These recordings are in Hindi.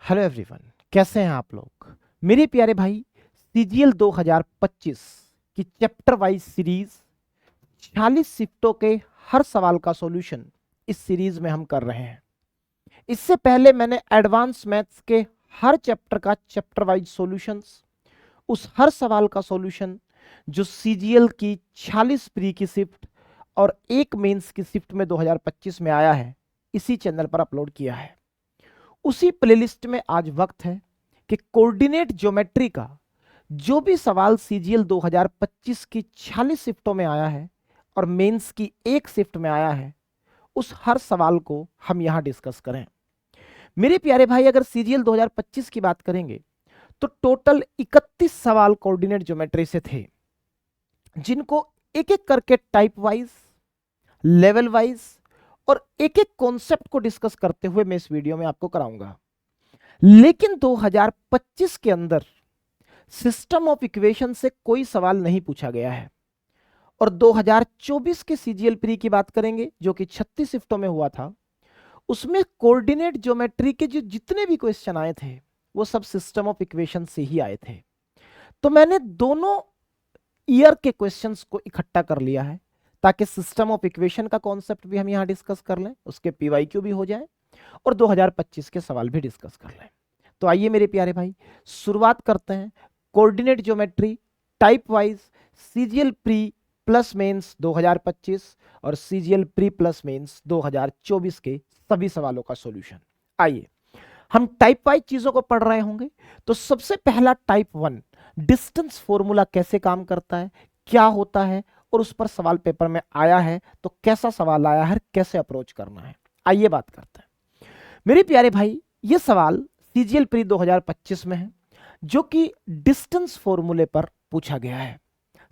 हेलो एवरीवन, कैसे हैं आप लोग। मेरे प्यारे भाई, सीजीएल 2025 की चैप्टर वाइज सीरीज 46 शिफ्टों के हर सवाल का सॉल्यूशन इस सीरीज में हम कर रहे हैं। इससे पहले मैंने एडवांस मैथ्स के हर चैप्टर का चैप्टर वाइज सॉल्यूशंस, उस हर सवाल का सॉल्यूशन जो सीजीएल की 46 प्री की शिफ्ट और एक मेंस की शिफ्ट में 2025 में आया है, इसी चैनल पर अपलोड किया है। उसी प्लेलिस्ट में आज वक्त है कि कोऑर्डिनेट ज्योमेट्री का जो भी सवाल सीजीएल 2025 की 46 शिफ्टों में आया है और मेंस की एक शिफ्ट में आया है, उस हर सवाल को हम यहां डिस्कस करें। मेरे प्यारे भाई, अगर सीजीएल 2025 की बात करेंगे तो टोटल 31 सवाल कोऑर्डिनेट ज्योमेट्री से थे, जिनको एक एक करके टाइप वाइज, लेवल वाइज और एक एक कॉन्सेप्ट को डिस्कस करते हुए मैं इस वीडियो में आपको कराऊंगा। लेकिन 2025 के अंदर सिस्टम ऑफ इक्वेशन से कोई सवाल नहीं पूछा गया है। और 2024 के सीजीएल प्री की बात करेंगे, जो कि 36 शिफ्टों में हुआ था, उसमें कोऑर्डिनेट ज्योमेट्री के जो जितने भी क्वेश्चन आए थे वो सब सिस्टम ऑफ इक्वेशन से ही आए थे। तो मैंने दोनों ईयर के क्वेश्चंस को इकट्ठा कर लिया है ताकि सिस्टम ऑफ इक्वेशन का कॉन्सेप्ट भी हम यहां डिस्कस कर लें, उसके पीवाईक्यू भी हो जाए और 2025 के सवाल भी डिस्कस कर लें। तो आइए मेरे प्यारे भाई, शुरुआत करते हैं coordinate geometry type wise CGL pre plus mains 2025 और सीजीएल प्री प्लस मेंस 2024 के सभी सवालों का सॉल्यूशन। आइए हम टाइप वाइज चीजों को पढ़ रहे होंगे। तो सबसे पहला टाइप 1, डिस्टेंस फॉर्मूला कैसे काम करता है, क्या होता है और उस पर सवाल पेपर में आया है तो कैसा सवाल आया है, कैसे अप्रोच करना है, आइए बात करते हैं। मेरे प्यारे भाई, ये सवाल सीजीएल प्री 2025 में है, जो कि डिस्टेंस फॉर्मूले पर पूछा गया है।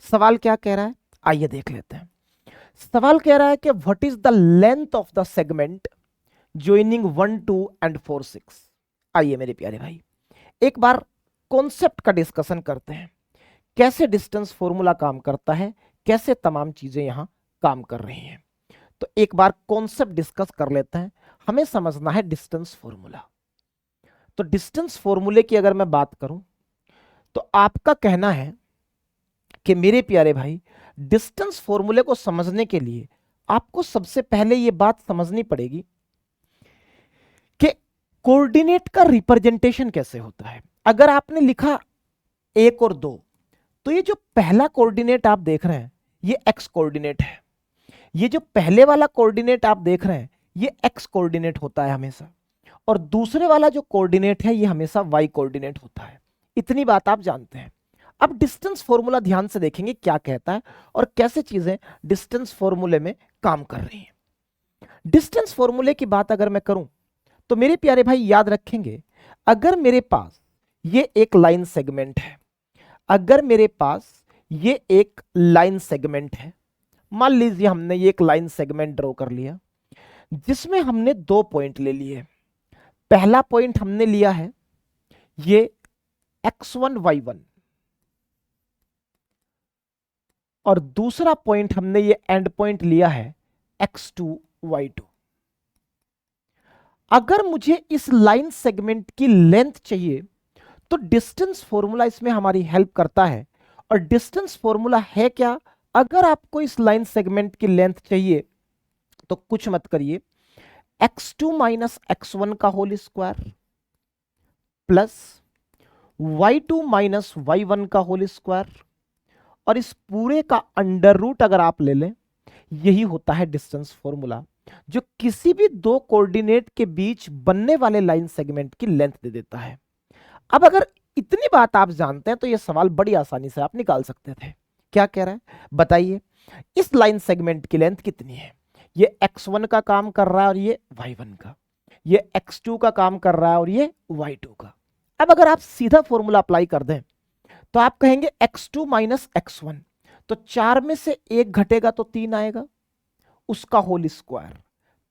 सवाल क्या कह रहा है, आइए देख लेते हैं। सवाल कह रहा है कि what is the length of the segment joining 1 2 and 4 6। आइए मेरे प्यारे भाई, एक बार कॉन्सेप्ट का डिस्कशन करते हैं, कैसे डिस्टेंस फॉर्मूला काम करता है, कैसे तमाम चीजें यहां काम कर रही हैं। तो एक बार कॉन्सेप्ट डिस्कस कर लेते हैं। हमें समझना है डिस्टेंस फॉर्मूला। तो डिस्टेंस फॉर्मूले की अगर मैं बात करूं तो आपका कहना है कि मेरे प्यारे भाई, डिस्टेंस फॉर्मूले को समझने के लिए आपको सबसे पहले यह बात समझनी पड़ेगी कि कोऑर्डिनेट का रिप्रेजेंटेशन कैसे होता है। अगर आपने लिखा 1 और 2, तो ये जो पहला कोऑर्डिनेट आप देख रहे हैं ये एक्स कोऑर्डिनेट है। ये जो पहले वाला कोऑर्डिनेट आप देख रहे हैं ये एक्स कोऑर्डिनेट होता है हमेशा, और दूसरे वाला जो कोऑर्डिनेट है ये हमेशा वाई कोऑर्डिनेट होता है। इतनी बात आप जानते हैं। अब डिस्टेंस फॉर्मूला ध्यान से देखेंगे क्या कहता है और कैसे चीजें डिस्टेंस फॉर्मूले में काम कर रही हैं। डिस्टेंस फॉर्मूले की बात अगर मैं करूं तो मेरे प्यारे भाई याद रखेंगे, अगर मेरे पास ये एक लाइन सेगमेंट है, अगर मेरे पास ये एक लाइन सेगमेंट है, मान लीजिए हमने ये एक लाइन सेगमेंट ड्रॉ कर लिया जिसमें हमने 2 पॉइंट ले लिए। पहला पॉइंट हमने लिया है ये x1 y1 और दूसरा पॉइंट हमने ये एंड पॉइंट लिया है x2 y2। अगर मुझे इस लाइन सेगमेंट की लेंथ चाहिए तो डिस्टेंस फॉर्मूला इसमें हमारी हेल्प करता है। और डिस्टेंस फॉर्मूला है क्या, अगर आपको इस लाइन सेगमेंट की लेंथ चाहिए तो कुछ मत करिए, x2 माइनस x1 का whole square plus y2 minus y1 का होल स्क्वायर, और इस पूरे का अंडर रूट अगर आप ले लें, यही होता है डिस्टेंस फॉर्मूला, जो किसी भी दो कोऑर्डिनेट के बीच बनने वाले लाइन सेगमेंट की लेंथ दे देता है। अब अगर इतनी बात आप जानते हैं तो यह सवाल बड़ी आसानी से आप निकाल सकते थे। क्या कह रहा है बताइए, इस लाइन सेगमेंट की लेंथ कितनी है। ये x1 का काम कर रहा है और ये y1 का, ये x2 का काम कर रहा है और ये y2 का। अब अगर आप सीधा फॉर्मूला अप्लाई कर दें तो आप कहेंगे x2 माइनस x1, तो 4 में से 1 घटेगा तो 3 आएगा, उसका whole square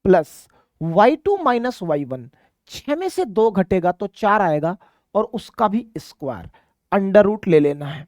plus y2 minus y1, 6 में से 2 घटेगा तो 4 आएगा और उसका भी स्क्वायर, अंडर रूट ले लेना है।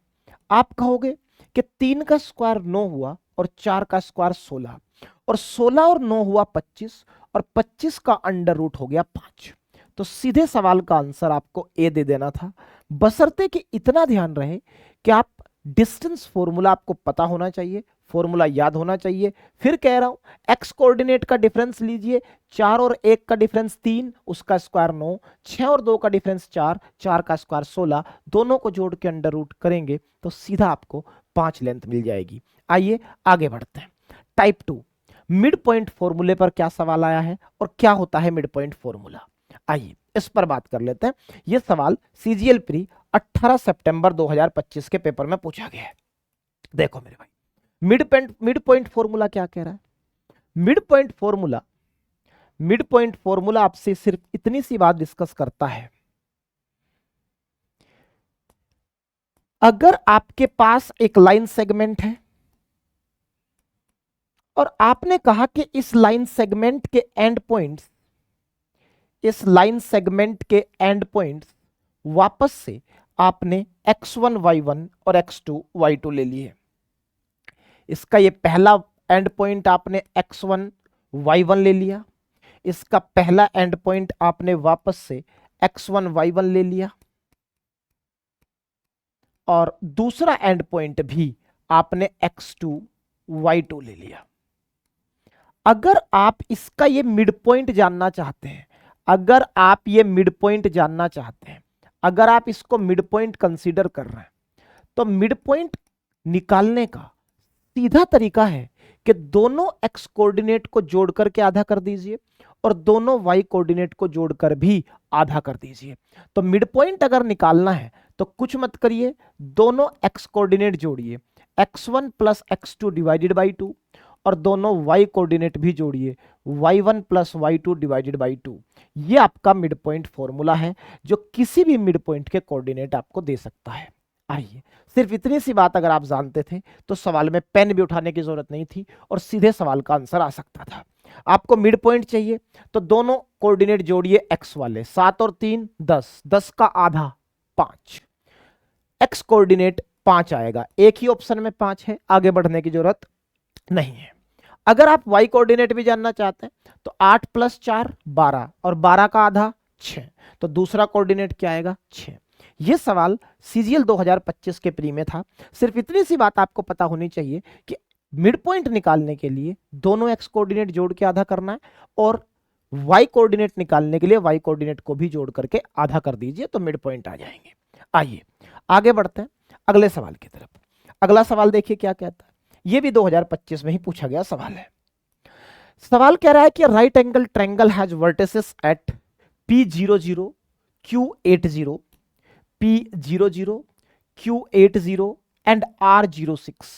आप कहोगे कि 3 का स्क्वायर 9 हुआ और 4 का स्क्वायर 16, और 16 और 9 हुआ 25, और 25 का अंडर रूट हो गया 5। तो सीधे सवाल का आंसर आपको ए दे देना था, बशर्ते कि इतना ध्यान रहे कि आप डिस्टेंस फॉर्मूला आपको पता होना चाहिए, फॉर्मूला याद होना चाहिए। फिर कह रहा हूं एक्स कोऑर्डिनेट का डिफरेंस लीजिए, 4 और 1 का डिफरेंस 3, उसका स्क्वायर 9, 6 और 2 का डिफरेंस 4, 4 का स्क्वायर 16, दोनों को जोड़ के अंडर रूट करेंगे तो सीधा आपको 5 लेंथ मिल जाएगी। आइए आगे बढ़ते हैं। टाइप 2 मिड पॉइंट फॉर्मूले पर क्या सवाल आया है और क्या होता है मिड पॉइंट फॉर्मूला, आइए इस पर बात कर लेते हैं। यह सवाल सीजीएल प्री 18 सितंबर 2025 के पेपर में पूछा गया है। देखो मेरे भाई, मिड पॉइंट फॉर्मूला क्या कह रहा है? मिड पॉइंट फॉर्मूला आपसे सिर्फ इतनी सी बात डिस्कस करता है, अगर आपके पास एक लाइन सेगमेंट है और आपने कहा कि इस लाइन सेगमेंट के एंड पॉइंट्स वापस से आपने x1 y1 और x2 y2 ले लिए। इसका ये पहला एंड पॉइंट आपने x1 y1 ले लिया, इसका पहला एंड पॉइंट आपने वापस से x1 y1 ले लिया और दूसरा एंड पॉइंट भी आपने x2 y2 ले लिया। अगर आप इसका ये मिड पॉइंट जानना चाहते हैं, अगर आप इसको मिड पॉइंट कंसीडर कर रहे हैं, तो मिड पॉइंट निकालने का सीधा तरीका है कि दोनों x कोऑर्डिनेट को जोड़ करके आधा कर दीजिए और दोनों y कोऑर्डिनेट को जोड़कर भी आधा कर दीजिए। तो मिड पॉइंट अगर निकालना है तो कुछ मत करिए, दोनों x कोऑर्डिनेट जोड़िए, x1 plus x2 divided by 2 और दोनों y कोऑर्डिनेट भी जोड़िए, y1 plus y2 divided by 2। ये आपका मिड पॉइंट फॉर्मूला है जो किसी भी मिड पॉइंट के कोऑर्डिनेट आपको दे सकता है। आइए, सिर्फ इतनी सी बात अगर आप जानते थे तो सवाल में पेन भी उठाने की जरूरत नहीं थी और सीधे सवाल का आंसर आ सकता था। आपको मिड पॉइंट चाहिए तो दोनों कोऑर्डिनेट जोड़िए x वाले, 7 और 3 10, 10 का आधा 5, x कोऑर्डिनेट 5 आएगा, एक ही ऑप्शन में 5 है, आगे बढ़ने की जरूरत नहीं है। अगर आप y कोऑर्डिनेट भी जानना चाहते हैं तो 8 प्लस 4 12 और 12 का आधा 6, तो दूसरा कोऑर्डिनेट क्या आएगा 6। यह सवाल सीजीएल 2025 के प्री में था। सिर्फ इतनी सी बात आपको पता होनी चाहिए कि मिड पॉइंट निकालने के लिए दोनों x कोऑर्डिनेट जोड़ के आधा करना है और y कोऑर्डिनेट निकालने के लिए y कोऑर्डिनेट को भी जोड़ करके आधा कर दीजिए तो मिड पॉइंट आ जाएंगे। आइए आगे बढ़ते हैं अगले सवाल की तरफ। अगला सवाल देखिए क्या कहता है, यह भी 2025 में ही पूछा गया सवाल है। सवाल कह रहा है कि right angle triangle has vertices at P00, Q80, P00, Q80 and R06.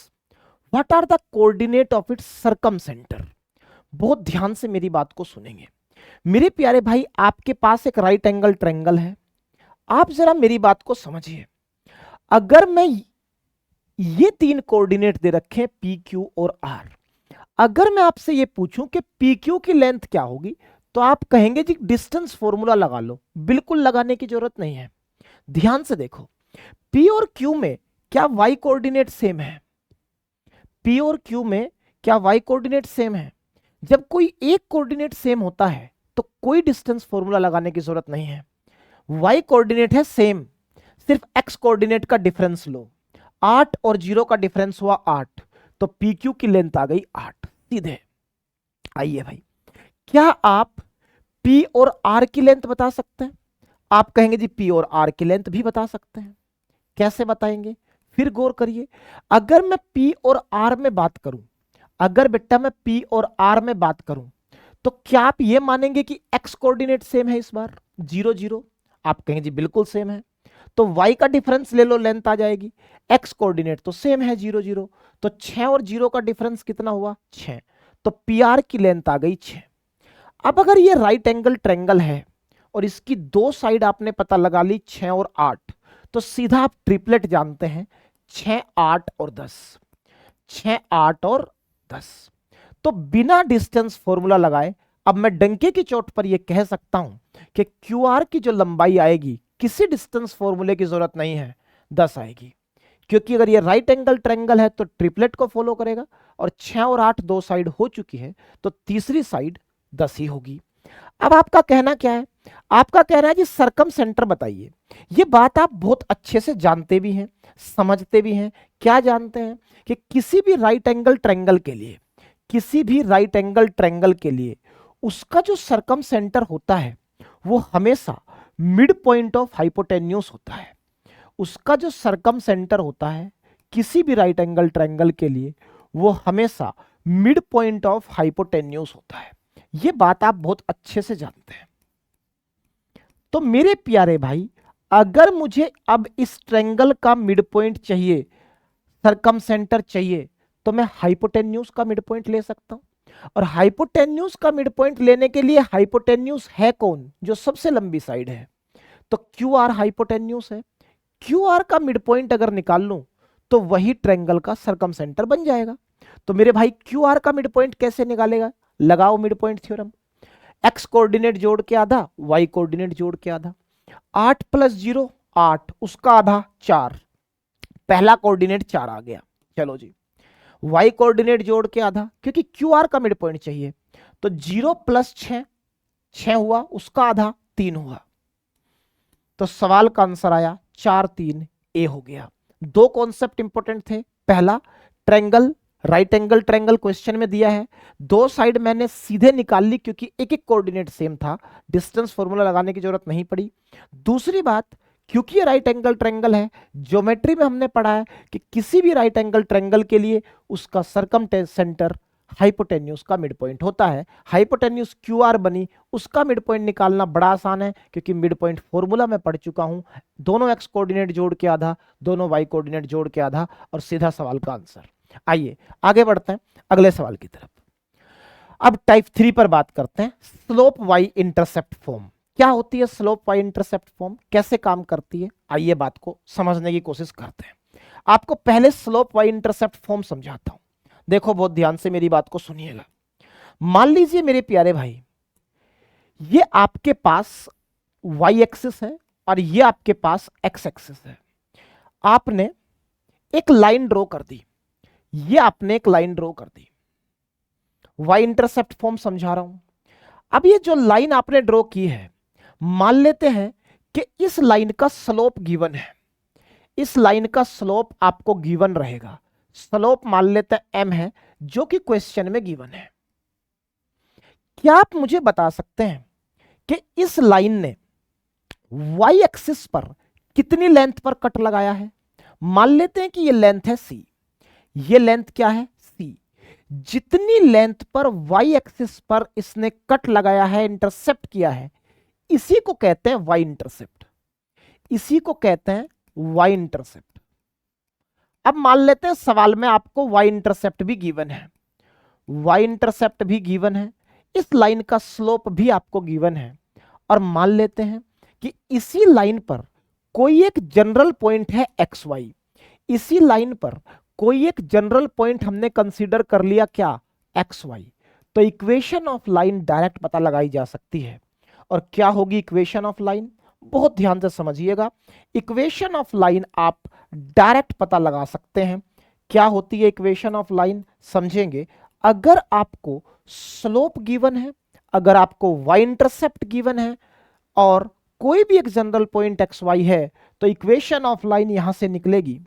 What are the coordinate of its circumcenter? बहुत ध्यान से मेरी बात को सुनेंगे मेरे प्यारे भाई। आपके पास एक राइट एंगल ट्रायंगल है, आप जरा मेरी बात को समझिए। अगर मैं ये 3 कोऑर्डिनेट दे रखे पी क्यू और आर, अगर मैं आपसे ये पूछूं कि पी क्यू की लेंथ क्या होगी तो आप कहेंगे जी डिस्टेंस फॉर्मूला लगा लो। बिल्कुल लगाने की जरूरत नहीं है, ध्यान से देखो। पी और क्यू में क्या वाई कोऑर्डिनेट सेम है? पी और क्यू में क्या वाई कोऑर्डिनेट सेम है? जब कोई एक कोऑर्डिनेट सेम होता है तो कोई डिस्टेंस फॉर्मूला लगाने की जरूरत नहीं है। वाई कोऑर्डिनेट है सेम, सिर्फ एक्स कोऑर्डिनेट का डिफरेंस लो। 8 और 0 का डिफरेंस हुआ 8, तो पी क्यू की लेंथ आ गई 8 सीधे। आइए भाई, क्या आप पी और आर की लेंथ बता सकते हैं? आप कहेंगे जी पी और आर की लेंथ भी बता सकते हैं। कैसे बताएंगे? फिर गौर करिए। अगर मैं पी और आर में बात करूं, अगर बेटा मैं पी और आर में बात करूं तो क्या आप ये मानेंगे कि एक्स कोऑर्डिनेट सेम है इस बार 0 0? आप कहेंगे जी बिल्कुल सेम है, तो y का डिफरेंस ले लो, लेंथ आ जाएगी। x कोऑर्डिनेट तो सेम है 0 0, तो 6 और 0 का डिफरेंस कितना हुआ 6, तो pr की लेंथ आ गई 6। अब अगर ये राइट एंगल ट्रायंगल है और इसकी दो साइड आपने पता लगा ली 6 और 8, तो सीधा आप ट्रिपलेट जानते हैं 6 8 और 10, 6 8 और 10। तो बिना डिस्टेंस फॉर्मूला लगाए अब मैं डंके की चोट पर यह कह सकता हूं कि QR की जो लंबाई आएगी किसी डिस्टेंस फॉर्मूले की जरूरत नहीं है, 10 आएगी। क्योंकि अगर ये राइट एंगल ट्रायंगल है तो ट्रिपलेट को फॉलो करेगा और 6 और 8 दो साइड हो चुकी है तो तीसरी साइड 10 ही होगी। अब आपका कहना क्या है आपका कहना है जी सरकम सेंटर बताइए। ये बात आप बहुत अच्छे से जानते भी हैं, समझते भी हैं। क्या जानते हैं कि किसी भी राइट एंगल ट्रायंगल के लिए, किसी भी राइट एंगल ट्रायंगल के लिए उसका जो सरकम सेंटर होता है वो हमेशा मिड पॉइंट ऑफ हाइपोटेन्यूज होता है। उसका जो सरकम सेंटर होता है किसी भी राइट एंगल ट्रायंगल के लिए वो हमेशा मिड पॉइंट ऑफ हाइपोटेन्यूज होता है। ये बात आप बहुत अच्छे से जानते हैं। तो मेरे प्यारे भाई, अगर मुझे अब इस ट्रायंगल का मिड पॉइंट चाहिए, सरकम सेंटर चाहिए, तो मैं हाइपोटेन्यूज का मिड पॉइंट ले सकता हूं। और हाइपोटेन्यूज का मिड पॉइंट लेने के लिए हाइपोटेन्यूज है कौन? जो सबसे लंबी साइड है। तो क्यू आर हाइपोटेन्यूज है। क्यू आर का मिड पॉइंट अगर निकाल लूं तो वही ट्रायंगल का सरकम सेंटर बन जाएगा। तो मेरे भाई क्यू आर का मिड पॉइंट कैसे निकालेगा? लगाओ mid point theorem. X coordinate जोड़ के आधा, वाई कोऑर्डिनेट जोड़ के आधा। 8 + 0 8, उसका आधा 4, पहला कोऑर्डिनेट 4 आ गया। चलो जी, वाई कोऑर्डिनेट जोड़ के आधा, क्योंकि क्यू आर का मिड पॉइंट चाहिए। तो 0 + 6 6 हुआ, उसका आधा 3 हुआ। तो सवाल का आंसर आया 4 3 ए हो गया। दो कॉन्सेप्ट इंपॉर्टेंट थे। पहला, triangle, right angle triangle question में दिया है, दो साइड मैंने सीधे निकाल ली क्योंकि एक एक कोऑर्डिनेट सेम था, डिस्टेंस फॉर्मूला लगाने की जरूरत नहीं पड़ी। दूसरी बात, क्योंकि ये राइट एंगल ट्रायंगल है, ज्योमेट्री में हमने पढ़ा है कि किसी भी राइट एंगल ट्रायंगल के लिए उसका सरकम सेंटर हाइपोटेन्यूज का मिड पॉइंट होता है। हाइपोटेन्यूज क्यू आर बनी, उसका मिड पॉइंट निकालना बड़ा आसान है क्योंकि मिड पॉइंट फॉर्मूला में पढ़ चुका हूं। दोनों एक्स कोऑर्डिनेट जोड़ के आधा, दोनों वाई कोऑर्डिनेट जोड़ के आधा, और सीधा सवाल का आंसर। आइए आगे बढ़ते हैं अगले सवाल की तरफ। अब टाइप 3 पर बात करते हैं, स्लोप वाई इंटरसेप्ट फॉर्म। क्या होती है स्लोप वाई इंटरसेप्ट फॉर्म, कैसे काम करती है? आइए बात को समझने की कोशिश करते हैं। आपको पहले स्लोप वाई इंटरसेप्ट फॉर्म समझाता हूं। देखो बहुत ध्यान से मेरी बात को सुनिएगा। मान लीजिए मेरे प्यारे भाई, ये आपके पास वाई एक्सिस है और ये आपके पास एक्स एक्सिस है। आपने एक लाइन ड्रॉ कर दी, ये आपने एक लाइन ड्रॉ कर दी। वाई इंटरसेप्ट फॉर्म समझा रहा हूं। अब ये जो लाइन आपने ड्रॉ की है, मान लेते हैं कि इस लाइन का स्लोप गिवन है। इस लाइन का स्लोप आपको गिवन रहेगा। स्लोप मान लेते हैं m है, जो कि क्वेश्चन में गिवन है। क्या आप मुझे बता सकते हैं कि इस लाइन ने y एक्सिस पर कितनी लेंथ पर कट लगाया है? मान लेते हैं कि ये लेंथ है c। ये लेंथ क्या है? c। जितनी लेंथ पर y एक्सिस पर इसने कट लगाया है, इंटरसेप्ट किया है, इसी को कहते हैं y इंटरसेप्ट। इसी को कहते हैं y इंटरसेप्ट। अब मान लेते हैं सवाल में आपको y इंटरसेप्ट भी गिवन है, y इंटरसेप्ट भी गिवन है, इस लाइन का स्लोप भी आपको गिवन है, और मान लेते हैं कि इसी लाइन पर कोई एक जनरल पॉइंट है एक्स वाई। इसी लाइन पर कोई एक जनरल पॉइंट हमने कंसीडर कर लिया, क्या? X y. तो इक्वेशन ऑफ लाइन डायरेक्ट पता लगाई जा सकती है। और क्या होगी इक्वेशन ऑफ लाइन? बहुत ध्यान से समझिएगा। इक्वेशन ऑफ लाइन आप डायरेक्ट पता लगा सकते हैं। क्या होती है इक्वेशन ऑफ लाइन? समझेंगे। अगर आपको स्लोप गिवन है, अगर आपको वाई इंटरसेप्ट गिवन है, और कोई भी एक जनरल पॉइंट एक्स वाई है, तो इक्वेशन ऑफ लाइन यहां से निकलेगी।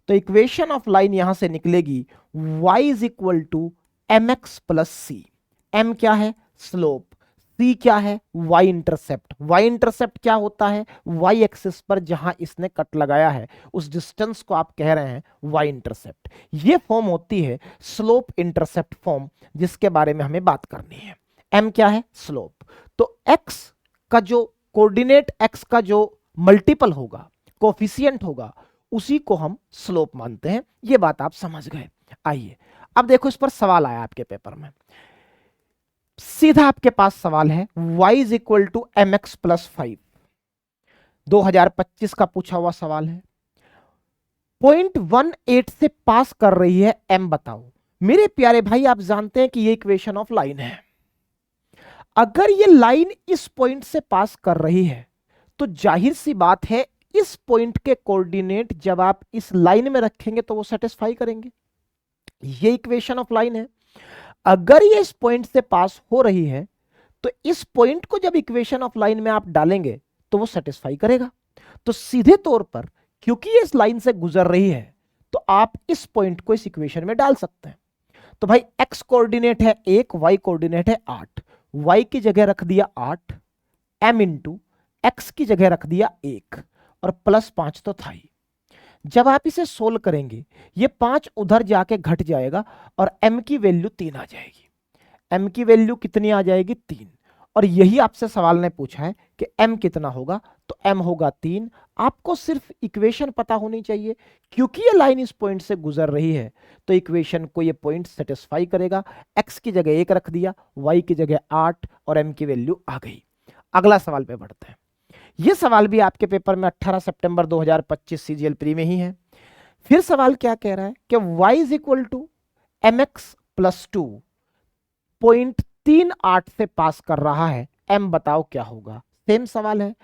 तो इक्वेशन ऑफ लाइन यहां से निकलेगी y is equal to m x plus c. m क्या है? स्लोप। c क्या है? y intercept. y इंटरसेप्ट क्या होता है? y एक्सिस पर जहां इसने कट लगाया है, उस डिस्टेंस को आप कह रहे हैं y इंटरसेप्ट। ये फॉर्म होती है स्लोप इंटरसेप्ट फॉर्म, जिसके बारे में हमें बात करनी है। m क्या है? स्लोप। तो x का जो कोऑर्डिनेट, x का जो मल्टीपल होगा, कोफिशिएंट होगा, उसी को हम स्लोप मानते हैं। ये बात आप समझ गए। आइए अब देखो, इस पर सवाल आया आपके पेपर में। सीधा आपके पास सवाल है, y is equal to m x plus 5। 2025 का पूछा हुआ सवाल है। 0.18 से पास कर रही है m, बताओ। मेरे प्यारे भाई, आप जानते हैं कि ये इक्वेशन ऑफ लाइन है। अगर ये लाइन इस पॉइंट से पास कर रही है, तो जाहिर सी बात है इस पॉइंट के कोऑर्डिनेट जब आप इस लाइन में रखेंगे तो वो सेटिस्फाई करेंगे। ये इक्वेशन ऑफ लाइन है। अगर ये इस पॉइंट से पास हो रही है, तो इस पॉइंट को जब इक्वेशन ऑफ लाइन में आप डालेंगे तो वो सेटिस्फाई करेगा। तो सीधे तौर पर क्योंकि ये इस लाइन से गुजर रही है तो आप इस पॉइंट को इस इक्वेशन में डाल सकते हैं। तो भाई x कोऑर्डिनेट है 1, y कोऑर्डिनेट है 8, y की जगह रख दिया 8 m इंटू एक्स की जगह रख दिया 1 और प्लस 5 तो था ही। जब आप इसे सोल्व करेंगे ये 5 उधर जाके घट जाएगा और m की वैल्यू 3 आ जाएगी। m की वैल्यू कितनी आ जाएगी 3। और यही आपसे सवाल ने पूछा है कि m कितना होगा, तो m होगा 3। आपको सिर्फ इक्वेशन पता होनी चाहिए, क्योंकि ये लाइन इस पॉइंट से गुजर रही है तो इक्वेशन को ये पॉइंट सेटिस्फाई करेगा। x की जगह 1 रख दिया, y की जगह 8 और m की वैल्यू आ गई। अगला सवाल पे बढ़ते हैं। ये सवाल भी आपके पेपर में 18 सितंबर 2025 सीजीएल प्री में ही है। फिर सवाल क्या कह रहा है कि y is equal to m x plus 2 0.38 से पास कर रहा है, m बताओ क्या होगा। सेम सवाल है,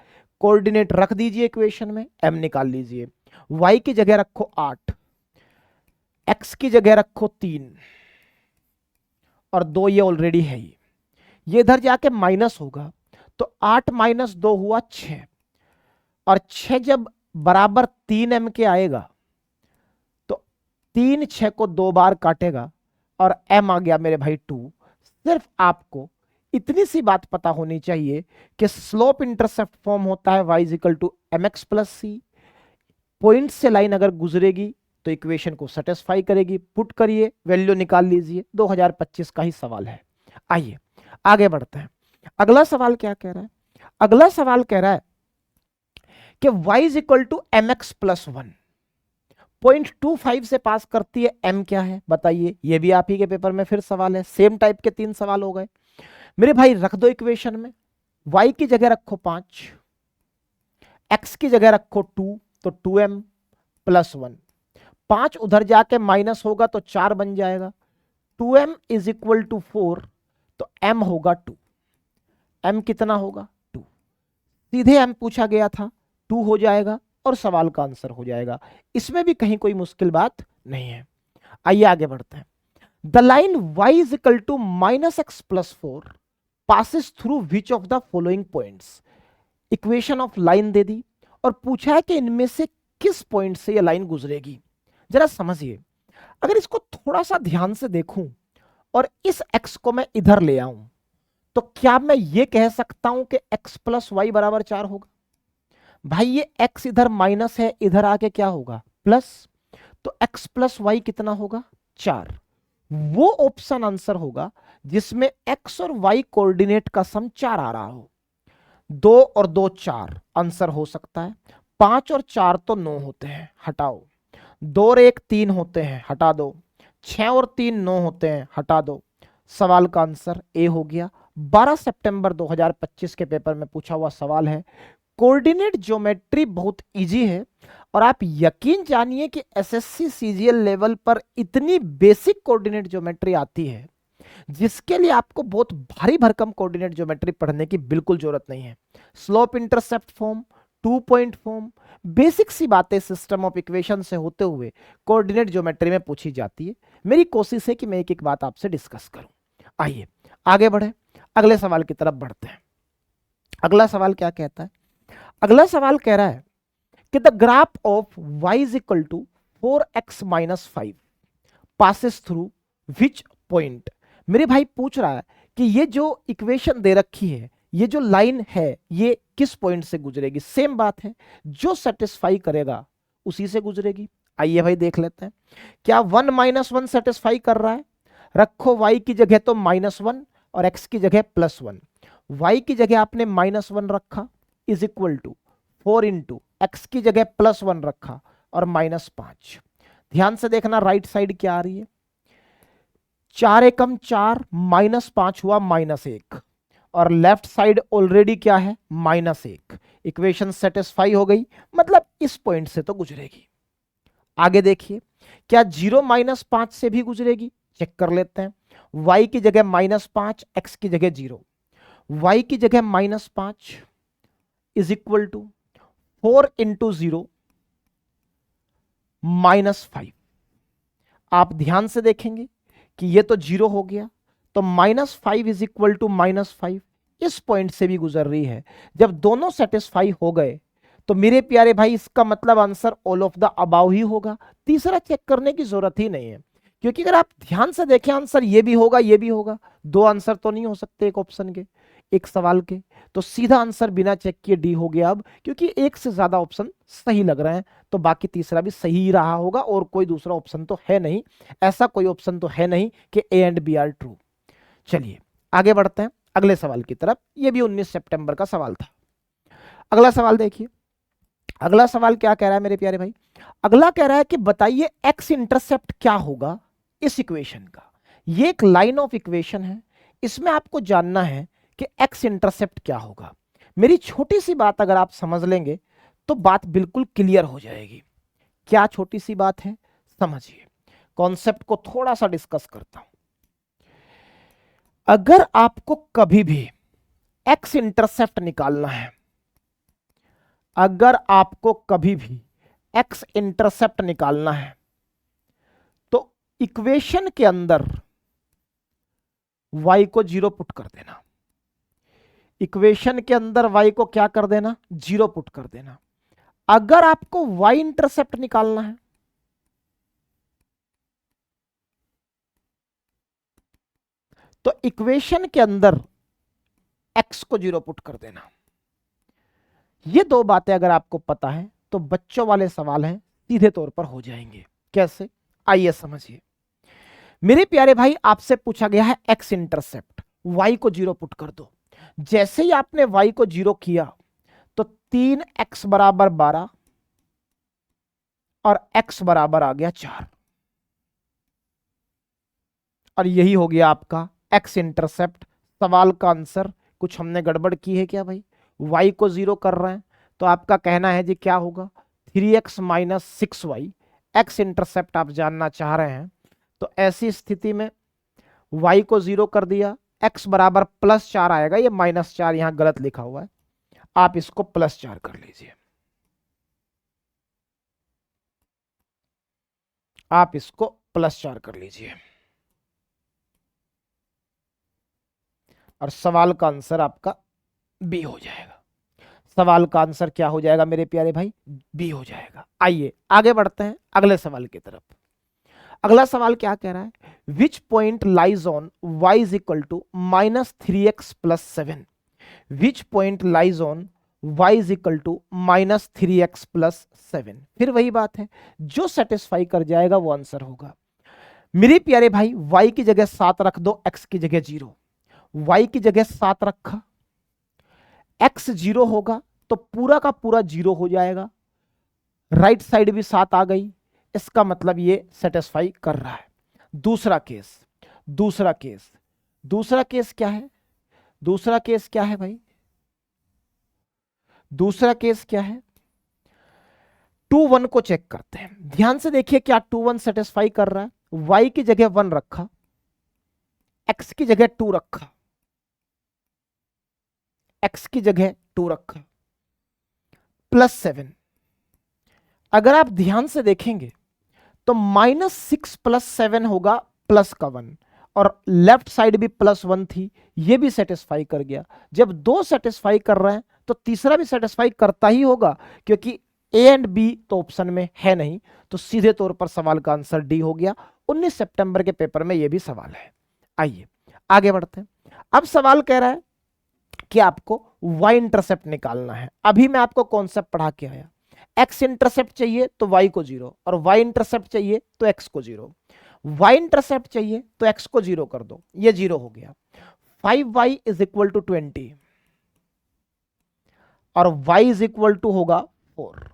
कोऑर्डिनेट रख दीजिए इक्वेशन में, m निकाल लीजिए। y की जगह रखो 8, x की जगह रखो 3 और 2 ये ऑलरेडी है ही, ये इधर जाके माइनस होगा तो 8 माइनस 2 हुआ 6 और 6 जब बराबर 3m के आएगा तो 3 6 को 2 बार काटेगा और m आ गया मेरे भाई 2। सिर्फ आपको इतनी सी बात पता होनी चाहिए कि स्लोप इंटरसेप्ट फॉर्म होता है y is equal to m x plus c. Point से लाइन अगर गुजरेगी तो इक्वेशन को सेटिस्फाई करेगी। पुट करिए, वैल्यू निकाल लीजिए। 2025 का ही सवाल है। आइए आगे बढ़ते हैं। अगला सवाल क्या कह रहा है? अगला सवाल कह रहा है कि y is equal to m x plus 1 0.25 से पास करती है, m क्या है बताइए। ये भी आप ही के पेपर में फिर सवाल है, सेम टाइप के 3 सवाल हो गए मेरे भाई। रख दो इक्वेशन में, y की जगह रखो 5, x की जगह रखो 2 तो 2m प्लस 1। 5 उधर जाके माइनस होगा तो 4 बन जाएगा। 2m इज इक्वल टू 4 तो m होगा 2। m कितना होगा 2। सीधे m पूछा गया था, 2 हो जाएगा और सवाल का आंसर हो जाएगा। इसमें भी कहीं कोई मुश्किल बात नहीं है। आइए आगे बढ़ते हैं। The line y is equal to minus x plus 4 passes through which of the following points. Equation of line दे दी और पूछा है कि इनमें से किस पॉइंट से यह लाइन गुजरेगी। जरा समझिए, अगर इसको थोड़ा सा ध्यान से देखूं और इस x को मैं इधर ले आऊं तो क्या मैं ये कह सकता हूं कि x प्लस वाई बराबर 4 होगा? भाई ये x इधर माइनस है, इधर आके क्या होगा प्लस, तो x प्लस वाई कितना होगा 4। वो ऑप्शन आंसर होगा जिसमें x और y कोऑर्डिनेट का सम 4 आ रहा हो। 2 और 2 4 आंसर हो सकता है। 5 और 4 तो 9 होते हैं, हटाओ। 2 और 1 3 होते हैं, हटा दो। 6 और 3 9 होते हैं, हटा दो। सवाल का आंसर ए हो गया। 12 सितंबर 2025 के पेपर में पूछा हुआ सवाल है। कोऑर्डिनेट ज्योमेट्री बहुत इजी है और आप यकीन जानिए कि एसएससी सीजीएल लेवल पर इतनी बेसिक कोऑर्डिनेट ज्योमेट्री आती है जिसके लिए आपको बहुत भारी भरकम कोऑर्डिनेट ज्योमेट्री पढ़ने की बिल्कुल जरूरत नहीं है। Slope intercept form, 2 point form, basic सी बातें सिस्टम ऑफ इक्वेशन से होते हुए कोऑर्डिनेट ज्योमेट्री में पूछी जाती है। मेरी कोशिश है कि मैं एक एक बात आपसे डिस्कस करूं। आइए आगे बढ़े, अगले सवाल की तरफ बढ़ते हैं। अगला सवाल क्या कहता है? अगला सवाल कह रहा है कि the graph of y is equal to 4x minus 5 passes through which point. मेरे भाई पूछ रहा है कि ये जो इक्वेशन दे रखी है, ये जो लाइन है, ये किस पॉइंट से गुजरेगी। सेम बात है, जो सेटिस्फाई करेगा उसी से गुजरेगी। आइए भाई देख लेते हैं। क्या 1 माइनस 1 सेटिस्फाई कर रहा है? रखो y की जगह तो -1 और x की जगह +1। y की जगह आपने -1 रखा is equal to 4 into x की जगह +1 रखा और -5। ध्यान से देखना राइट साइड क्या आ रही है, 4 एकम 4 -5 हुआ -1 और लेफ्ट साइड ऑलरेडी क्या है -1। इक्वेशन सेटिस्फाई हो गई, मतलब इस पॉइंट से तो गुजरेगी। आगे देखिए, क्या 0 -5 से भी गुजरेगी? चेक कर लेते हैं। y की जगह -5, x की जगह 0। y की जगह -5 इज इक्वल टू 4 इंटू 0 -5। आप ध्यान से देखेंगे कि ये तो 0 हो गया, तो -5 इज इक्वल टू -5। इस पॉइंट से भी गुजर रही है। जब दोनों सेटिस्फाई हो गए तो मेरे प्यारे भाई इसका मतलब answer all of the above ही होगा, तीसरा चेक करने की जरूरत ही नहीं है। क्योंकि अगर आप ध्यान से देखें आंसर ये भी होगा ये भी होगा, दो आंसर तो नहीं हो सकते एक ऑप्शन के, एक सवाल के, तो सीधा आंसर बिना चेक किए डी हो गया अब, क्योंकि एक से ज्यादा ऑप्शन सही लग रहे हैं तो बाकी तीसरा भी सही ही रहा होगा, और कोई दूसरा ऑप्शन तो है नहीं, ऐसा कोई ऑप्शन तो है नहीं कि A and B are true. चलिए आगे बढ़ते हैं अगले सवाल की तरफ, ये भी 19 सितंबर का सवाल था। अगला सवाल देखिए, अगला सवाल क्या कह रहा है मेरे प्यारे भाई, अगला कह रहा है कि बताइए एक्स इंटरसेप्ट क्या होगा इस इक्वेशन का। ये एक लाइन ऑफ इक्वेशन है, इसमें आपको जानना है कि एक्स इंटरसेप्ट क्या होगा। मेरी छोटी सी बात अगर आप समझ लेंगे तो बात बिल्कुल क्लियर हो जाएगी। क्या छोटी सी बात है, समझिए, कॉन्सेप्ट को थोड़ा सा डिस्कस करता हूं। अगर आपको कभी भी एक्स इंटरसेप्ट निकालना है, अगर आपको कभी भी एक्स इंटरसेप्ट निकालना है तो इक्वेशन के अंदर y को जीरो पुट कर देना, इक्वेशन के अंदर y को क्या कर देना, जीरो पुट कर देना। अगर आपको y इंटरसेप्ट निकालना है तो इक्वेशन के अंदर x को जीरो पुट कर देना। ये दो बातें अगर आपको पता है तो बच्चों वाले सवाल हैं, सीधे तौर पर हो जाएंगे। कैसे, आइए समझिए। मेरे प्यारे भाई आपसे पूछा गया है एक्स इंटरसेप्ट, y को जीरो पुट कर दो। जैसे ही आपने y को जीरो किया तो 3x बराबर 12 और x बराबर आ गया 4, और यही हो गया आपका x इंटरसेप्ट। सवाल का आंसर, कुछ हमने गड़बड़ की है क्या भाई, y को जीरो कर रहे हैं तो आपका कहना है जी क्या होगा, 3x minus 6y। x intercept आप जानना चाह रहे हैं तो ऐसी स्थिति में y को जीरो कर दिया, x बराबर +4 आएगा, ये -4 यहां गलत लिखा हुआ है, आप इसको +4 कर लीजिए, आप इसको +4 कर लीजिए, और सवाल का आंसर आपका बी हो जाएगा। सवाल का आंसर क्या हो जाएगा मेरे प्यारे भाई, बी हो जाएगा। आइए आगे बढ़ते हैं अगले सवाल की तरफ। अगला सवाल क्या कह रहा है, which point lies on y is equal to -3x + 7। Which point lies on y is equal to -3x + 7। फिर वही बात है, जो सेटिस्फाई कर जाएगा वो आंसर होगा। मेरे प्यारे भाई y की जगह 7 रख दो, x की जगह 0। y की जगह 7 रखा, x 0 होगा तो पूरा का पूरा 0 हो जाएगा, राइट साइड भी 7 आ गई, इसका मतलब ये सेटिस्फाई कर रहा है। दूसरा केस, दूसरा केस, दूसरा केस क्या है, दूसरा केस क्या है भाई, दूसरा केस क्या है, 2 1 को चेक करते हैं। ध्यान से देखिए क्या 2 1 सेटिस्फाई कर रहा है। y की जगह 1 रखा, x की जगह 2 रखा, x की जगह 2 रखा, +7। अगर आप ध्यान से देखेंगे तो -6 + 7 होगा प्लस का 1, और लेफ्ट साइड भी +1 थी, ये भी सेटिस्फाई कर गया। जब दो सेटिस्फाई कर रहे हैं तो तीसरा भी सेटिस्फाई करता ही होगा, क्योंकि ए एंड बी तो ऑप्शन में है नहीं, तो सीधे तौर पर सवाल का आंसर डी हो गया। 19 सितंबर के पेपर में यह भी सवाल है। आइए आगे बढ़ते हैं। अब सवाल कह रहा है कि आपको y इंटरसेप्ट निकालना है। अभी मैं आपको कॉन्सेप्ट पढ़ा के आया, x इंटरसेप्ट चाहिए तो y को 0, और y इंटरसेप्ट चाहिए तो x को 0। y इंटरसेप्ट चाहिए तो x को 0 कर दो, ये 0 हो गया। 5y इज इक्वल टू 20 और y इज इक्वल टू होगा 4,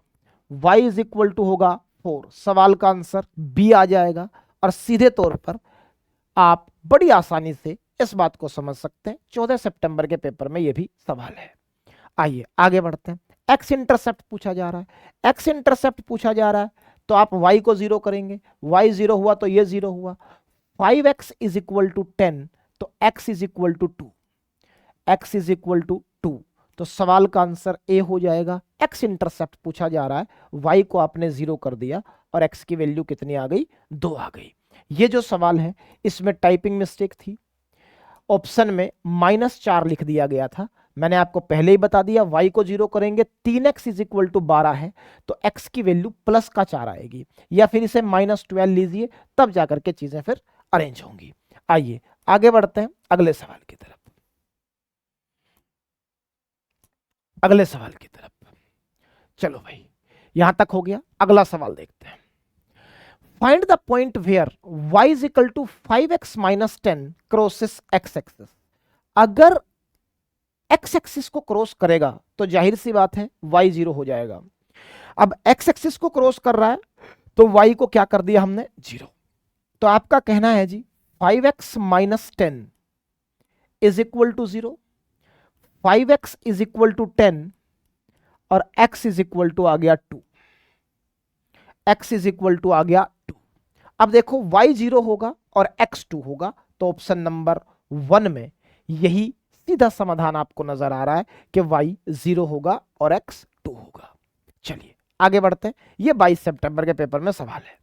y इज इक्वल टू होगा 4। सवाल का आंसर बी आ जाएगा, और सीधे तौर पर आप बड़ी आसानी से इस बात को समझ सकते हैं। 14 सितंबर के पेपर में यह भी सवाल है। आइए आगे बढ़ते हैं। एक्स इंटरसेप्ट पूछा जा रहा है, एक्स इंटरसेप्ट पूछा जा रहा है तो आप y को 0 करेंगे, y 0 हुआ तो ये 0 हुआ। 5x इज इक्वल टू 10 तो x is equal to 2, x is equal to 2, तो सवाल का आंसर ए हो जाएगा। एक्स इंटरसेप्ट पूछा जा रहा है, y को आपने 0 कर दिया और x की वैल्यू कितनी आ गई, 2 आ गई। ये जो सवाल है इसमें टाइपिंग मिस्टेक थी, ऑप्शन में -4 लिख दिया गया था। मैंने आपको पहले ही बता दिया y को 0 करेंगे 3x इज इक्वल टू 12 है तो x की वैल्यू प्लस का 4 आएगी, या फिर इसे -12 लीजिए, तब जाकर के चीजें फिर अरेंज होंगी। आइए आगे बढ़ते हैं अगले सवाल की तरफ। अगले सवाल की तरफ चलो भाई, यहां तक हो गया। अगला सवाल देखते हैं। Find the point where y is equal to 5x minus 10 crosses x axis. अगर x एक्सिस को क्रॉस करेगा तो जाहिर सी बात है y 0 हो जाएगा। अब x एक्सिस को क्रॉस कर रहा है तो y को क्या कर दिया हमने 0। तो आपका कहना है जी 5x minus 10 is equal to 0, 5x is equal to 10 और x इज इक्वल टू आ गया 2, x इज इक्वल टू आ गया 2। अब देखो y 0 होगा और x 2 होगा, तो ऑप्शन नंबर 1 में यही सीधा समाधान आपको नजर आ रहा है कि y 0 होगा और x 2 होगा। चलिए आगे बढ़ते हैं, ये 22 सितंबर के पेपर में सवाल है।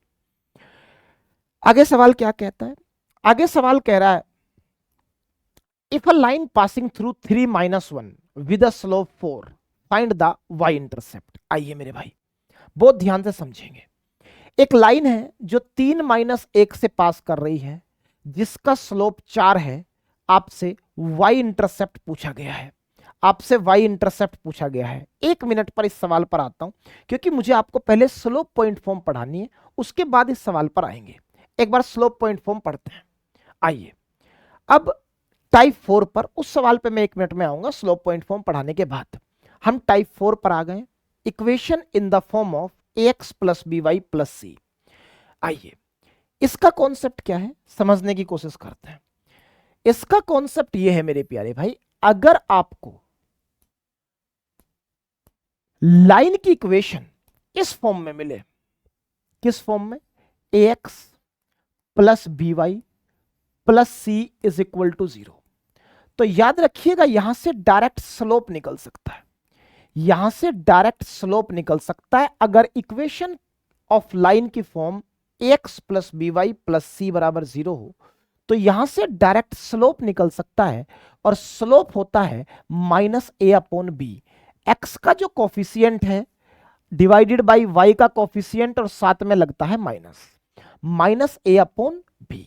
आगे सवाल क्या कहता है? आगे सवाल कह रहा है if a line passing through 3 - 1 with a slope 4 find the y intercept. आइए मेरे भाई बहुत ध्यान से समझेंगे। एक लाइन है जो 3 - 1 से पास कर रही है, जिसका स्लोप 4 है। आपसे y इंटरसेप्ट पूछा गया है, आपसे y इंटरसेप्ट पूछा गया है। 1 मिनट पर इस सवाल पर आता हूं, क्योंकि मुझे आपको पहले स्लोप पॉइंट फॉर्म पढ़ानी है, उसके बाद इस सवाल पर आएंगे। एक बार स्लोप पॉइंट फॉर्म पढ़ते हैं। आइए अब टाइप 4 पर, उस सवाल पे मैं 1 मिनट में आऊंगा स्लोप पॉइंट फॉर्म पढ़ाने के बाद। हम टाइप 4 पर आ गए। Equation in the form of ax plus by plus C. आइए इसका कॉन्सेप्ट क्या है समझने की कोशिश करते हैं। इसका कॉन्सेप्ट यह है मेरे प्यारे भाई, अगर आपको लाइन की इक्वेशन इस फॉर्म में मिले, किस फॉर्म में, ax plus by plus c is equal to 0, तो याद रखिएगा यहां से डायरेक्ट स्लोप निकल सकता है, यहां से डायरेक्ट स्लोप निकल सकता है। अगर इक्वेशन ऑफ लाइन की form ax plus by plus C बराबर 0 हो, तो यहां से डायरेक्ट स्लोप निकल सकता है, और स्लोप होता है -a/b। x का जो कॉफिशिएंट है डिवाइडेड बाय y का कॉफिशिएंट, और साथ में लगता है -a/b।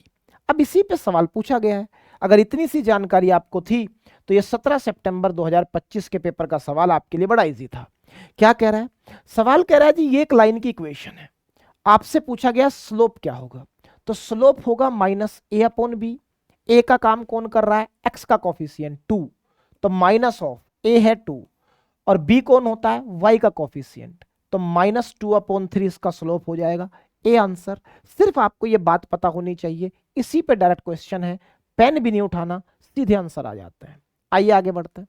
अब इसी पे सवाल पूछा गया है। अगर इतनी सी जानकारी आपको थी तो ये 17 सितंबर 2025 के पेपर का सवाल आपके लिए बड़ा इजी था। क्या कह रहा है सवाल? कह रहा है जी ये एक लाइन की इक्वेशन है, आपसे पूछा गया स्लोप क्या होगा, तो स्लोप होगा -a/b। a का काम कौन कर रहा है? x का कॉफिशिएंट 2, तो माइनस ऑफ a है 2, और b कौन होता है? y का कॉफिशिएंट, तो -2/3 इसका स्लोप हो जाएगा। A answer. सिर्फ आपको ये बात पता होनी चाहिए, इसी पे डायरेक्ट क्वेश्चन है, पेन भी नहीं उठाना, सीधे आंसर आ जाते हैं। आइए आगे बढ़ते हैं।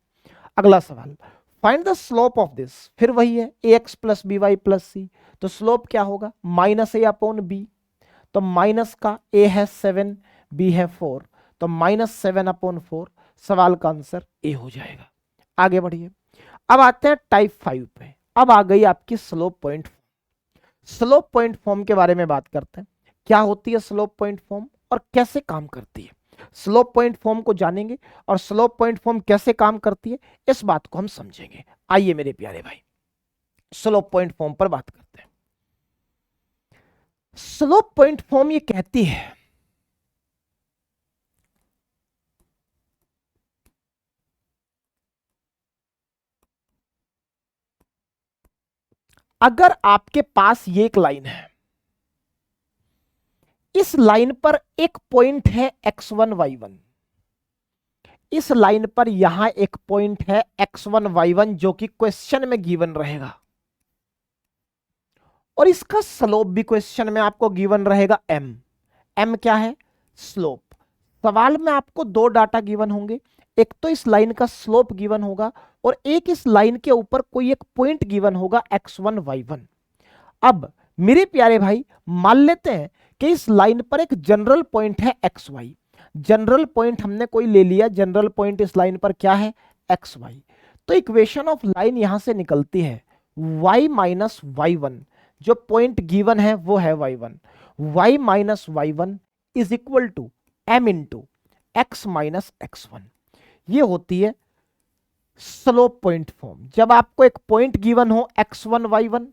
अगला सवाल, find the slope of this. फिर वही है ax प्लस by प्लस सी, तो स्लोप क्या होगा? -a/b, तो माइनस का a है 7, b है 4, तो -7/4। सवाल का आंसर ए हो जाएगा। आगे बढ़िए, अब आते हैं टाइप 5 पे। अब आ गई आपकी slope point. Slope point form के बारे में बात करते हैं। क्या होती है स्लोप पॉइंट फॉर्म और कैसे काम करती है? स्लोप पॉइंट फॉर्म को जानेंगे और स्लोप पॉइंट फॉर्म कैसे काम करती है, इस बात को हम समझेंगे। आइए मेरे प्यारे भाई स्लोप पॉइंट फॉर्म पर बात करते हैं। स्लोप पॉइंट फॉर्म ये कहती है अगर आपके पास ये एक लाइन है, इस लाइन पर एक पॉइंट है x1 y1, इस लाइन पर यहां एक पॉइंट है x1 y1 जो कि क्वेश्चन में गिवन रहेगा, और इसका स्लोप भी क्वेश्चन में आपको गिवन रहेगा m। m क्या है? स्लोप। सवाल में आपको दो डाटा गिवन होंगे, एक तो इस लाइन का स्लोप गिवन होगा और एक इस लाइन के ऊपर कोई एक पॉइंट गिवन होगा x1 y1। अब मेरे प्यारे भाई मान लेते हैं कि इस लाइन पर एक जनरल पॉइंट है xy। जनरल पॉइंट हमने कोई ले लिया, जनरल पॉइंट इस लाइन पर क्या है? xy। तो इक्वेशन ऑफ लाइन यहां से निकलती है y माइनस y1, जो पॉइंट गिवन है वो है y1। y minus y1 is equal to m into x minus x1। ये होती है स्लोप पॉइंट फॉर्म। जब आपको एक पॉइंट गिवन हो x1 y1,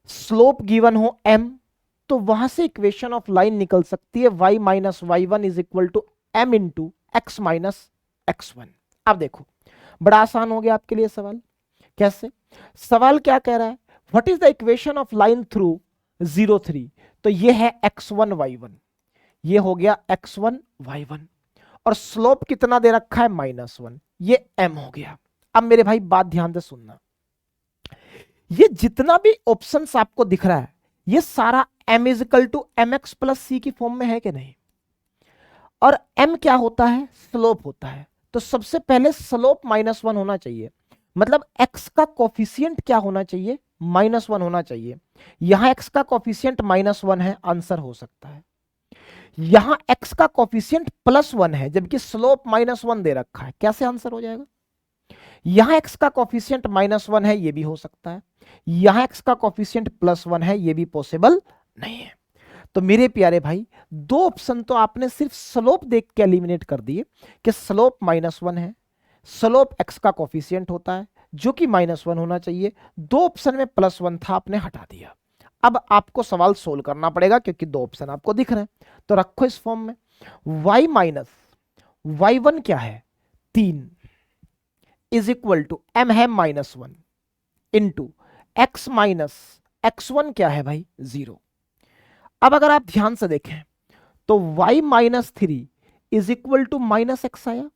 स्लोप गिवन हो m, तो वहां से इक्वेशन ऑफ लाइन निकल सकती है y minus y1 is equal to m into x minus x1। अब देखो बड़ा आसान हो गया आपके लिए सवाल। कैसे? सवाल क्या कह रहा है, what is the equation of line through 0 3, तो ये है x1 y1, ये हो गया x1 y1, और स्लोप कितना दे रखा है -1, ये m हो गया। अब मेरे भाई बात ध्यान से सुनना, ये जितना भी ऑप्शंस आपको दिख रहा है ये सारा m is equal to m x plus c की फॉर्म में है कि नहीं? और m क्या होता है? स्लोप होता है। तो सबसे पहले स्लोप -1 होना चाहिए, मतलब x का कोफिशिएंट क्या होना चाहिए? -1 होना चाहिए। यहां x का कोफिशिएंट -1 है, आंसर हो सकता है। यहां x का कोफिशिएंट +1 है जबकि स्लोप -1 दे रखा है, कैसे आंसर हो जाएगा? यहां x का कोफिशिएंट -1 है, ये भी हो सकता है। यहां x का कोफिशिएंट +1 है, ये भी पॉसिबल नहीं है। तो मेरे प्यारे भाई दो ऑप्शन तो आपने सिर्फ स्लोप देख के एलिमिनेट कर दिए कि स्लोप -1 है, स्लोप x का कोफिशिएंट होता है जो कि -1 होना चाहिए। दो ऑप्शन में +1 था, आपने हटा दिया। अब आपको सवाल सोल्व करना पड़ेगा क्योंकि दो ऑप्शन आपको दिख रहे हैं। तो रखो इस फॉर्म में, y माइनस y1 क्या है? 3 इज इक्वल टू m है -1 इंटू x माइनस x1 क्या है भाई? 0। अब अगर आप ध्यान से देखें तो y minus 3 is equal to -x आया,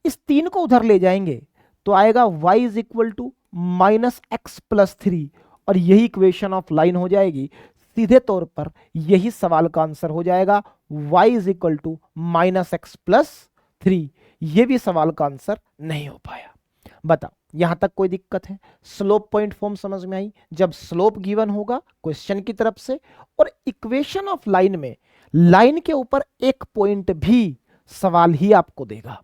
इस 3 को उधर ले जाएंगे तो आएगा y is equal to -x plus 3, और यही इक्वेशन ऑफ लाइन हो जाएगी। सीधे तौर पर यही सवाल का आंसर हो जाएगा y is equal to -x plus 3। ये भी सवाल का आंसर नहीं हो पाया। बताओ यहां तक कोई दिक्कत है? स्लोप पॉइंट फॉर्म समझ में आई? जब स्लोप गिवन होगा क्वेश्चन की तरफ से और इक्वेशन ऑफ लाइन में लाइन के ऊपर एक पॉइंट भी सवाल ही आपको देगा,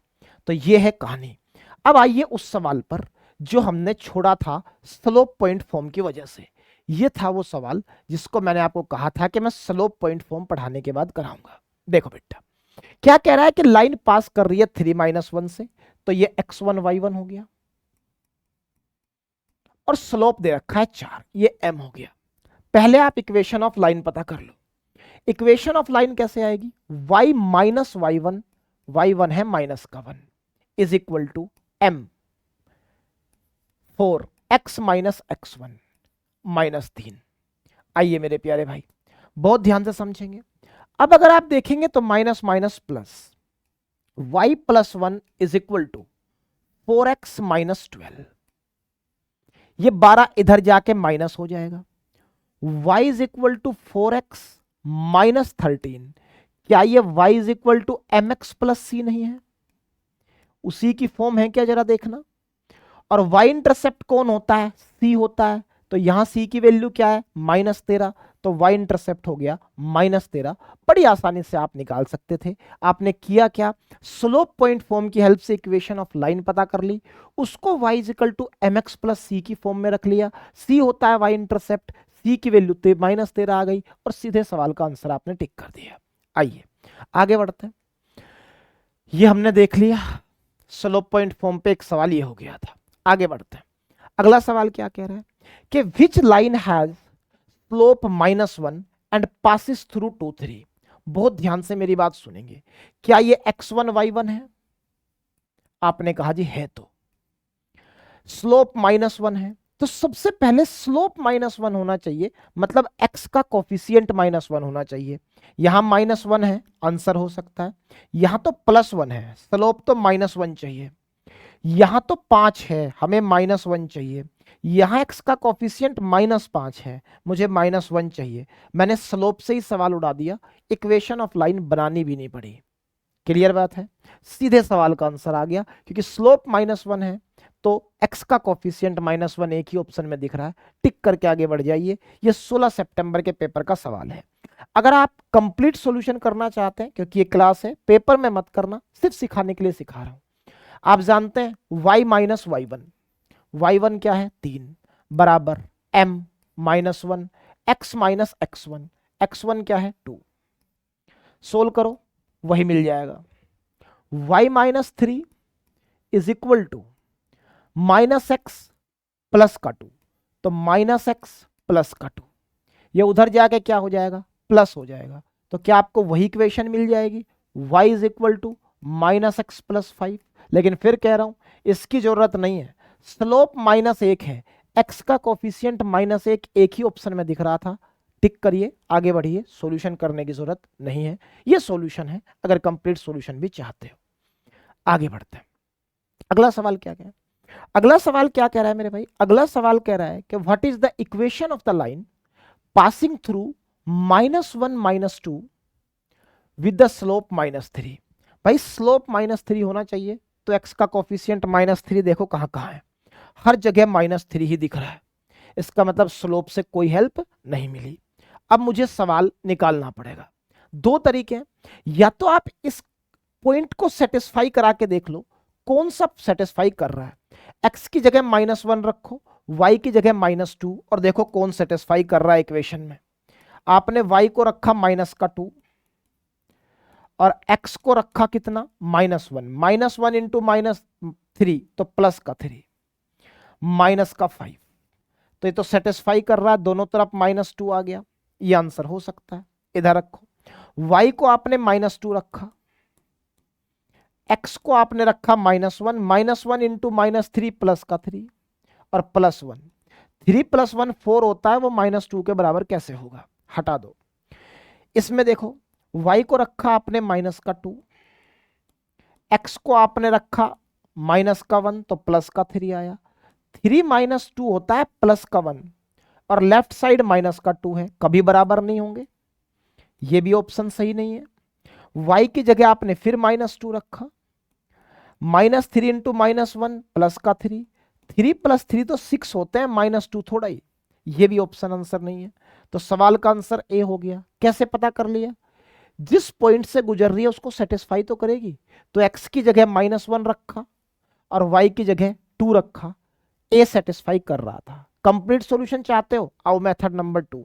तो यह है कहानी। अब आइए उस सवाल पर जो हमने छोड़ा था स्लोप पॉइंट फॉर्म की वजह से। यह था वो सवाल जिसको मैंने आपको कहा था कि मैं स्लोप पॉइंट फॉर्म पढ़ाने के बाद कराऊंगा। देखो बेटा क्या कह रहा है कि लाइन पास कर रही है 3 - 1 से, तो ये x1 y1 हो गया और स्लोप दे रखा है 4, ये m हो गया। पहले आप इक्वेशन ऑफ लाइन पता कर लो। इक्वेशन ऑफ लाइन कैसे आएगी? y माइनस y1, y1 है माइनस का 1 is equal to m 4 x minus x1 -3। आइए मेरे प्यारे भाई बहुत ध्यान से समझेंगे। अब अगर आप देखेंगे तो minus minus plus, y plus 1 is equal to 4x minus 12, ये 12 इधर जाके माइनस हो जाएगा। y is equal to 4x minus 13, क्या ये y is equal to m x plus c नहीं है? उसी की फॉर्म है क्या, जरा देखना। और y इंटरसेप्ट कौन होता है? c होता है। तो यहां c की वैल्यू क्या है? -13, तो y इंटरसेप्ट हो गया -13। बड़ी आसानी से आप निकाल सकते थे। आपने किया क्या? स्लोप पॉइंट फॉर्म की हेल्प से इक्वेशन ऑफ लाइन पता कर ली, उसको y is equal to m x plus c की फॉर्म में रख लिया। c होता है y इंटरसेप्ट, c की वैल्यू -13 आ गई और सीधे सवाल का आंसर आपने टिक कर दिया। आइए आगे बढ़ते हैं। ये हमने देख लिया, स्लोप पॉइंट फॉर्म पे एक सवाल ये हो गया था। आगे बढ़ते हैं। अगला सवाल क्या कह रहा है कि which line has slope -1 and passes through 2 3। बहुत ध्यान से मेरी बात सुनेंगे। क्या ये x1 y1 है? आपने कहा जी है। तो स्लोप -1 है, तो सबसे पहले स्लोप -1 होना चाहिए, मतलब x का कोफिशिएंट -1 होना चाहिए। यहां -1 है, आंसर हो सकता है। यहां तो +1 है, स्लोप तो -1 चाहिए। यहां तो 5 है, हमें -1 चाहिए। यहां x का कोफिशिएंट -5 है, मुझे -1 चाहिए। मैंने स्लोप से ही सवाल उड़ा दिया, इक्वेशन ऑफ लाइन बनानी भी नहीं पड़ी। क्लियर बात है? सीधे सवाल का आंसर आ गया, क्योंकि स्लोप -1 है तो x का कोफिशिएंट -1 एक ही ऑप्शन में दिख रहा है। टिक करके आगे बढ़ जाइए। ये 16 सितंबर के पेपर का सवाल है। अगर आप कंप्लीट सॉल्यूशन करना चाहते हैं, क्योंकि ये क्लास है, पेपर में मत करना, सिर्फ सिखाने के लिए सिखा रहा हूं। आप जानते हैं y माइनस y1, y1 क्या है? 3 बराबर m -1 x माइनस x1 क्या है? 2। सोल्व करो वही मिल जाएगा। y minus 3 is equal to minus x plus का 2, तो माइनस एक्स प्लस का 2, ये उधर जाके क्या हो जाएगा, प्लस हो जाएगा। तो क्या आपको वही इक्वेशन मिल जाएगी, y is equal to minus x plus 5। लेकिन फिर कह रहा हूं इसकी जरूरत नहीं है, स्लोप माइनस 1 है, x का कोफिशियंट माइनस 1 एक ही ऑप्शन में दिख रहा था, टिक करिए, आगे बढ़िए, सॉल्यूशन करने की जरूरत नहीं है, ये सॉल्यूशन है अगर कंप्लीट सॉल्यूशन भी चाहते हो। आगे बढ़ते हैं, अगला सवाल क्या कह, अगला सवाल क्या कह रहा है मेरे भाई, अगला सवाल कह रहा है कि what is the equation of the line passing through -1 -2 with the slope -3। भाई स्लोप -3 होना चाहिए, तो x का कोफिशियंट -3 देखो कहां कहां है, हर जगह -3 ही दिख रहा है, इसका मतलब स्लोप से कोई हेल्प नहीं मिली। अब मुझे सवाल निकालना पड़ेगा, दो तरीके हैं, या तो आप इस पॉइंट को सेटिस्फाई करा के देख लो कौन सा सेटिस्फाई कर रहा है, x की जगह -1 रखो, y की जगह -2 और देखो कौन सेटिस्फाई कर रहा है इक्वेशन में। आपने y को रखा -2 और x को रखा कितना, -1, -1 इंटू -3 तो प्लस का 3, माइनस का 5, तो ये तो सेटिस्फाई कर रहा है, दोनों तरफ -2 आ गया, ये आंसर हो सकता है। इधर रखो, y को आपने -2 रखा, x को आपने रखा -1 इंटू -3 प्लस का 3 और +1, 3 + 1 4 होता है, वो -2 के बराबर कैसे होगा, हटा दो। इसमें देखो y को रखा आपने -2, x को आपने रखा -1 तो प्लस का 3 आया, 3 - 2 होता है प्लस का 1 और लेफ्ट साइड -2 है, कभी बराबर नहीं होंगे, ये भी ऑप्शन सही नहीं है। y की जगह आपने फिर -2 रखा, -3 इंटू -1 प्लस का 3, 3 + 3 तो 6 होते हैं, -2 थोड़ा ही, ये भी ऑप्शन आंसर नहीं है। तो सवाल का आंसर ए हो गया। कैसे पता कर लिया, जिस पॉइंट से गुजर रही है उसको सेटिस्फाई तो करेगी, तो x की जगह -1 रखा और y की जगह 2 रखा, ए सेटिस्फाई कर रहा था। कंप्लीट सॉल्यूशन चाहते हो, आओ मेथड नंबर 2,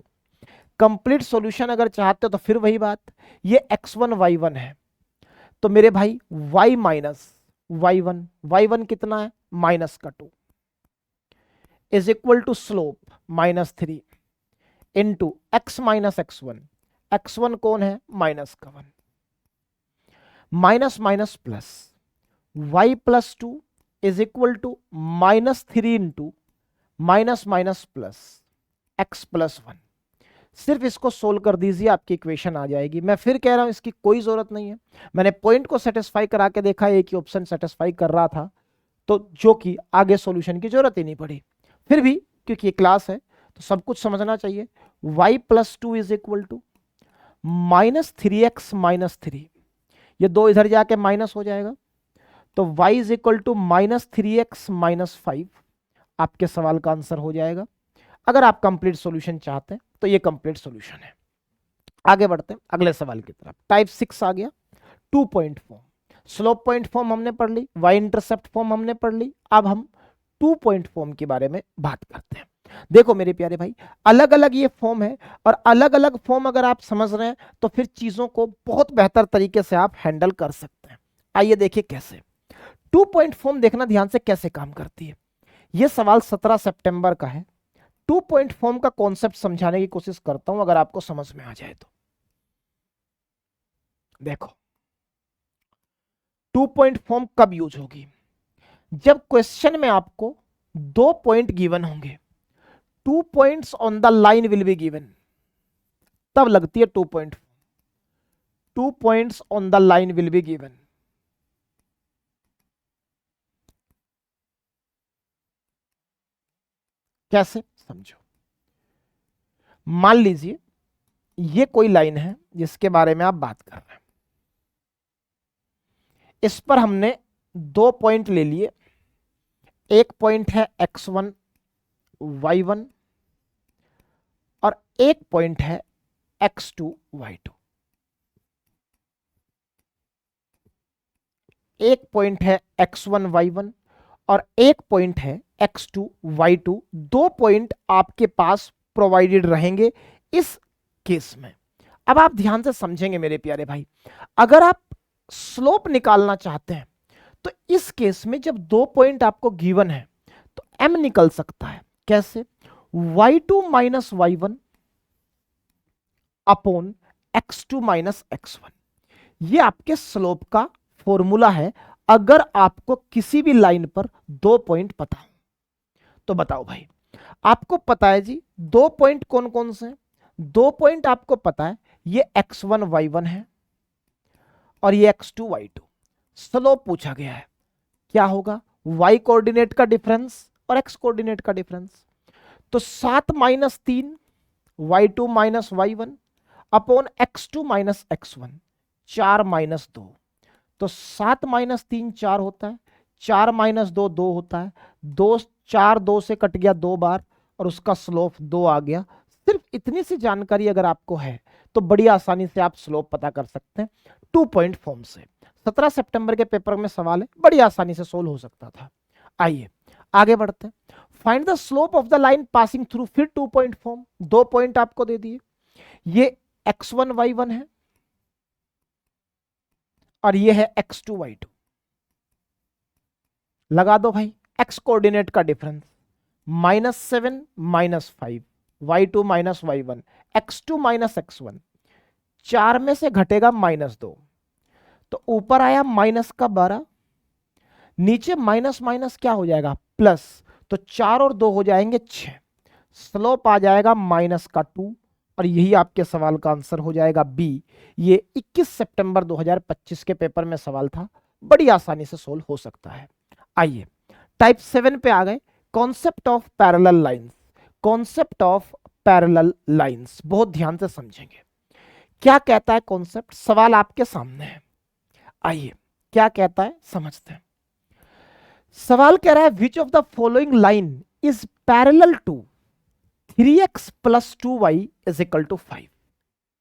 कंप्लीट सॉल्यूशन अगर चाहते हो तो फिर वही बात, ये x1 y1 है, तो मेरे भाई y माइनस y1 कितना है, -2 is equal to slope -3 into x minus x1 कौन है, -1, minus minus plus, y plus 2 is equal to -3 into minus minus plus x plus 1। सिर्फ इसको सोल्व कर दीजिए, आपकी इक्वेशन आ जाएगी। मैं फिर कह रहा हूं इसकी कोई जरूरत नहीं है, मैंने पॉइंट को सेटिस्फाई करा के देखा, एक ही ऑप्शन सेटिस्फाई कर रहा था, तो जो कि आगे सॉल्यूशन की जरूरत ही नहीं पड़ी। फिर भी क्योंकि ये क्लास है तो सब कुछ समझना चाहिए। y plus 2 is equal to -3x -3, ये दो इधर जाके माइनस हो जाएगा, तो y is equal to -3x -5 आपके सवाल का आंसर हो जाएगा। अगर आप कंप्लीट सॉल्यूशन चाहते हैं तो ये कंप्लीट सॉल्यूशन है। आगे बढ़ते हैं अगले सवाल की तरफ। टाइप 6 आ गया, 2 point form, slope point form हमने पढ़ ली, y इंटरसेप्ट फॉर्म हमने पढ़ ली, अब हम 2 पॉइंट फॉर्म के बारे में बात करते हैं। देखो मेरे प्यारे भाई, अलग अलग ये फॉर्म है और अलग अलग फॉर्म अगर आप समझ रहे हैं तो फिर चीजों को बहुत बेहतर तरीके से आप हैंडल कर सकते हैं। आइए देखिए कैसे 2 पॉइंट फॉर्म, देखना ध्यान से कैसे काम करती है। यह सवाल 17 सितंबर का है। 2 पॉइंट फॉर्म का कॉन्सेप्ट समझाने की कोशिश करता हूं, अगर आपको समझ में आ जाए तो। देखो 2 पॉइंट फॉर्म कब यूज होगी, जब क्वेश्चन में आपको 2 पॉइंट गिवन होंगे, 2 points on the line will be given, तब लगती है 2 point. 2 points on the line will be given. कैसे, समझो। मान लीजिए ये कोई लाइन है जिसके बारे में आप बात कर रहे हैं, इस पर हमने 2 पॉइंट ले लिए, एक पॉइंट है x1 y1 और एक पॉइंट है x2 y2। एक पॉइंट है x1 y1 और एक पॉइंट है x2 y2। 2 पॉइंट आपके पास प्रोवाइडेड रहेंगे इस केस में। अब आप ध्यान से समझेंगे मेरे प्यारे भाई, अगर आप स्लोप निकालना चाहते हैं तो इस केस में जब 2 पॉइंट आपको गिवन है तो m निकल सकता है। कैसे? y2 minus y1 upon x2 minus x1। ये आपके स्लोप का फॉर्मूला है अगर आपको किसी भी लाइन पर 2 पॉइंट पता हो। तो बताओ भाई, आपको पता है जी 2 पॉइंट कौन कौन से हैं? 2 पॉइंट आपको पता है, ये x1 y1 है और ये x2 y2। स्लोप पूछा गया है, क्या होगा? y कोऑर्डिनेट का डिफरेंस और x कोऑर्डिनेट का डिफरेंस। तो 7 minus 3 y2 minus y1 upon x2 minus x1, 4 minus 2। तो 7 माइनस 3 4 होता है, 4 माइनस 2 2 होता है, 2 4 2 से कट गया 2 बार और उसका स्लोप 2 आ गया। सिर्फ इतनी सी जानकारी अगर आपको है तो बड़ी आसानी से आप स्लोप पता कर सकते हैं 2 पॉइंट फॉर्म से। 17 सितंबर के पेपर में सवाल है, बड़ी आसानी से सोल्व हो सकता था। आइए आगे बढ़ते हैं। Find the slope of the line passing through, फिर 2 पॉइंट फॉर्म, 2 पॉइंट आपको दे दिए, ये x1 y1 है और ये है x2 y2। लगा दो भाई, x कोऑर्डिनेट का difference -7 -5 y2 minus y1 x2 minus x1, 4 में से घटेगा -2 तो ऊपर आया माइनस का 12, नीचे माइनस माइनस क्या हो जाएगा? प्लस। तो 4 और 2 हो जाएंगे 6, स्लोप आ जाएगा -2 और यही आपके सवाल का आंसर हो जाएगा बी। ये 21 सितंबर 2025 के पेपर में सवाल था, बड़ी आसानी से सोल्व हो सकता है। आइए टाइप 7 पे आ गए, concept of parallel lines. Concept of parallel lines बहुत ध्यान से समझेंगे। क्या कहता है कॉन्सेप्ट? सवाल आपके सामने है, आइए क्या कहता है समझते हैं। सवाल कह रहा है which of the following line is parallel to 3x plus 2y is equal to 5।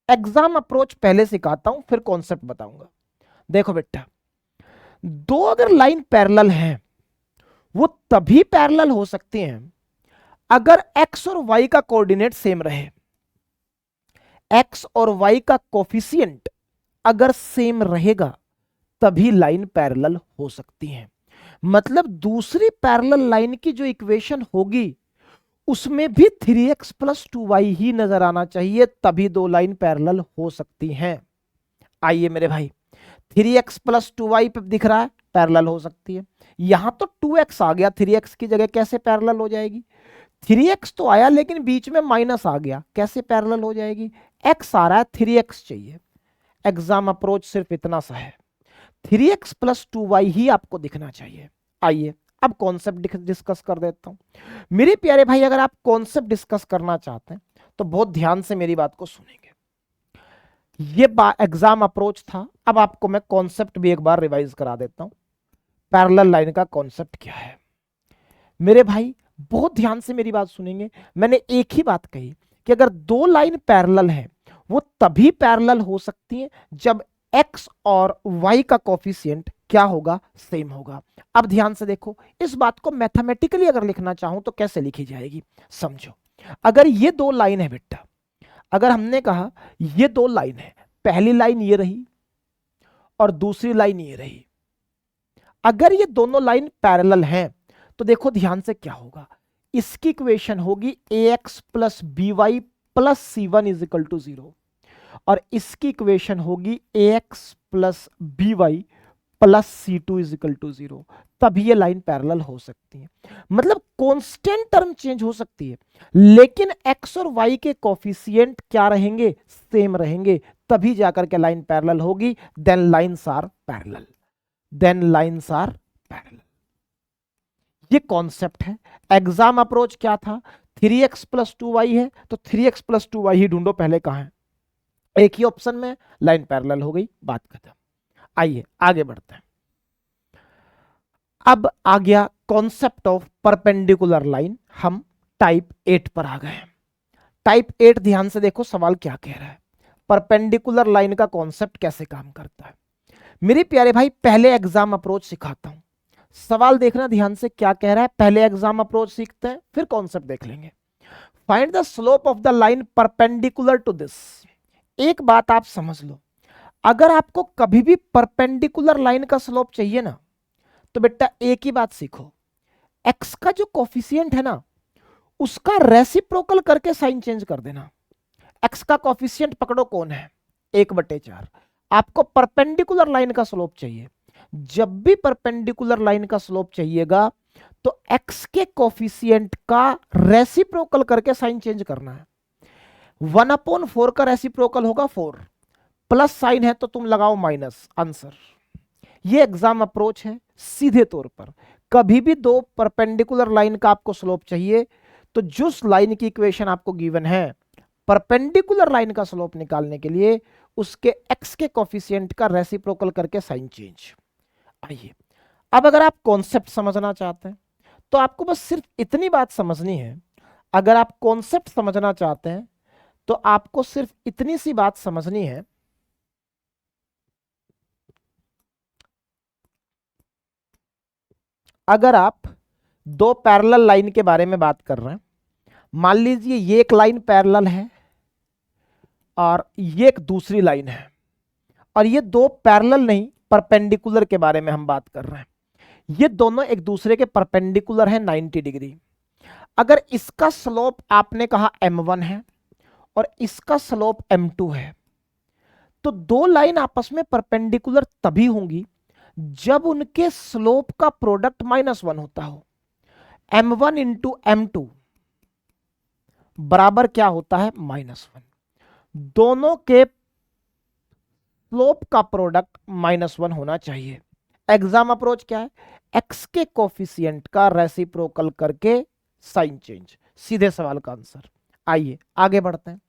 Exam approach पहले सिखाता हूं फिर कॉन्सेप्ट बताऊंगा। देखो बेटा, दो अगर लाइन पैरेलल हैं वो तभी पैरेलल हो सकती हैं अगर x और y का कोऑर्डिनेट सेम रहे। x और y का कोफिशिएंट अगर सेम रहेगा तभी लाइन पैरेलल हो सकती है। मतलब दूसरी पैरेलल लाइन की जो इक्वेशन होगी उसमें भी 3x प्लस 2y ही नजर आना चाहिए, तभी दो लाइन पैरेलल हो सकती हैं। आइए मेरे भाई, 3x प्लस 2y पे दिख रहा है पैरेलल हो सकती है। यहां तो 2x आ गया, 3x की जगह कैसे पैरेलल हो जाएगी? 3x तो आया लेकिन बीच में माइनस आ गया, कैसे पैरेलल हो जाएगी? x आ रहा है, 3x चाहिए। एग्जाम अप्रोच सिर्फ इतना सा है, 3x प्लस 2y ही आपको दिखना चाहिए। आइए अब कॉन्सेप्ट डिस्कस कर देता हूं। मेरे प्यारे भाई, अगर आप कॉन्सेप्ट डिस्कस करना चाहते हैं तो बहुत ध्यान से मेरी बात को सुनेंगे। ये एग्जाम अप्रोच था, अब आपको मैं कॉन्सेप्ट भी एक बार रिवाइज करा देता हूं। पैरेलल लाइन का कॉन्सेप्ट क्या है मेरे भाई, बहुत ध्यान से मेरी बात सुनेंगे। मैंने एक ही बात कही कि अगर दो लाइन पैरेलल हैं वो तभी पैरेलल हो सकती हैं जब x और y का कोफिशिएंट क्या होगा? सेम होगा। अब ध्यान से देखो, इस बात को मैथमेटिकली अगर लिखना चाहूं तो कैसे लिखी जाएगी समझो। अगर ये दो लाइन है बेटा, अगर हमने कहा ये दो लाइन है, पहली लाइन ये रही और दूसरी लाइन ये रही, अगर ये दोनों लाइन पैरेलल हैं तो देखो ध्यान से क्या होगा, इसकी इक्वेशन होगी ax plus b y plus c one is equal to 0 और इसकी इक्वेशन होगी ax plus b y plus c two is equal to 0, तभी ये लाइन पैरेलल हो सकती है। मतलब कांस्टेंट टर्म चेंज हो सकती है लेकिन x और y के कोफिशिएंट क्या रहेंगे? सेम रहेंगे, तभी जाकर के लाइन पैरेलल होगी। Then lines are parallel, then lines are parallel. ये कॉन्सेप्ट है। एग्जाम अप्रोच क्या था? 3x प्लस 2y है तो 3x प्लस 2y ही ढूंढो, पहले कहां है? एक ही ऑप्शन में, लाइन पैरेलल हो गई, बात खत्म। आइए आगे बढ़ते हैं। अब आ गया कॉन्सेप्ट ऑफ परपेंडिकुलर लाइन, हम टाइप 8 पर आ गए हैं। टाइप 8 ध्यान से देखो सवाल क्या कह रहा है, परपेंडिकुलर लाइन का कॉन्सेप्ट कैसे काम करता है। मेरे प्यारे भाई, पहले एग्जाम अप्रोच सिखाता हूं, सवाल देखना ध्यान से क्या कह रहा है। पहले एग्जाम अप्रोच सीखते हैं फिर कॉन्सेप्ट देख लेंगे। Find the slope of the line perpendicular to this. एक बात आप समझ लो, अगर आपको कभी भी परपेंडिकुलर लाइन का स्लोप चाहिए ना, तो बेटा एक ही बात सीखो, एक्स का जो कोफिशिएंट है ना, उसका रेसिप्रोकल करके साइन चेंज कर देना। एक्स का कोफिशिएंट पकड़ो कौन है, 1/4। आपको परपेंडिकुलर लाइन का स्लोप चाहिए, जब भी परपेंडिकुलर लाइन का स्लोप चाहिएगा तो एक्स के कोफिशिएंट का रेसिप्रोकल करके साइन चेंज करना है। 1/4 का रेसिप्रोकल होगा 4, प्लस साइन है तो तुम लगाओ माइनस, आंसर। ये एग्जाम अप्रोच है। सीधे तौर पर कभी भी दो परपेंडिकुलर लाइन का आपको स्लोप चाहिए तो जिस लाइन की इक्वेशन आपको गिवन है, परपेंडिकुलर लाइन का स्लोप निकालने के लिए उसके एक्स के कोफिशिएंट का रेसिप्रोकल करके साइन चेंज। आइए, अब अगर आप कॉन्सेप्ट समझना चाहते हैं तो आपको बस सिर्फ इतनी बात समझनी है। अगर आप कॉन्सेप्ट समझना चाहते हैं तो आपको सिर्फ इतनी सी बात समझनी है, अगर आप दो पैरेलल लाइन के बारे में बात कर रहे हैं, मान लीजिए ये एक लाइन पैरेलल है और ये एक दूसरी लाइन है, और ये दो पैरेलल नहीं परपेंडिकुलर के बारे में हम बात कर रहे हैं। ये दोनों एक दूसरे के परपेंडिकुलर हैं 90 डिग्री। अगर इसका स्लोप आपने कहा m1 है और इसका स्लोप m2 है, तो दो लाइन आपस में परपेंडिकुलर तभी होंगी जब उनके स्लोप का प्रोडक्ट -1 होता हो। m1 इंटू m2 बराबर क्या होता है, -1। दोनों के स्लोप का प्रोडक्ट -1 होना चाहिए। एग्जाम अप्रोच क्या है, एक्स के कोफिशिएंट का रेसिप्रोकल करके साइन चेंज। सीधे सवाल का आंसर। आइए आगे बढ़ते हैं।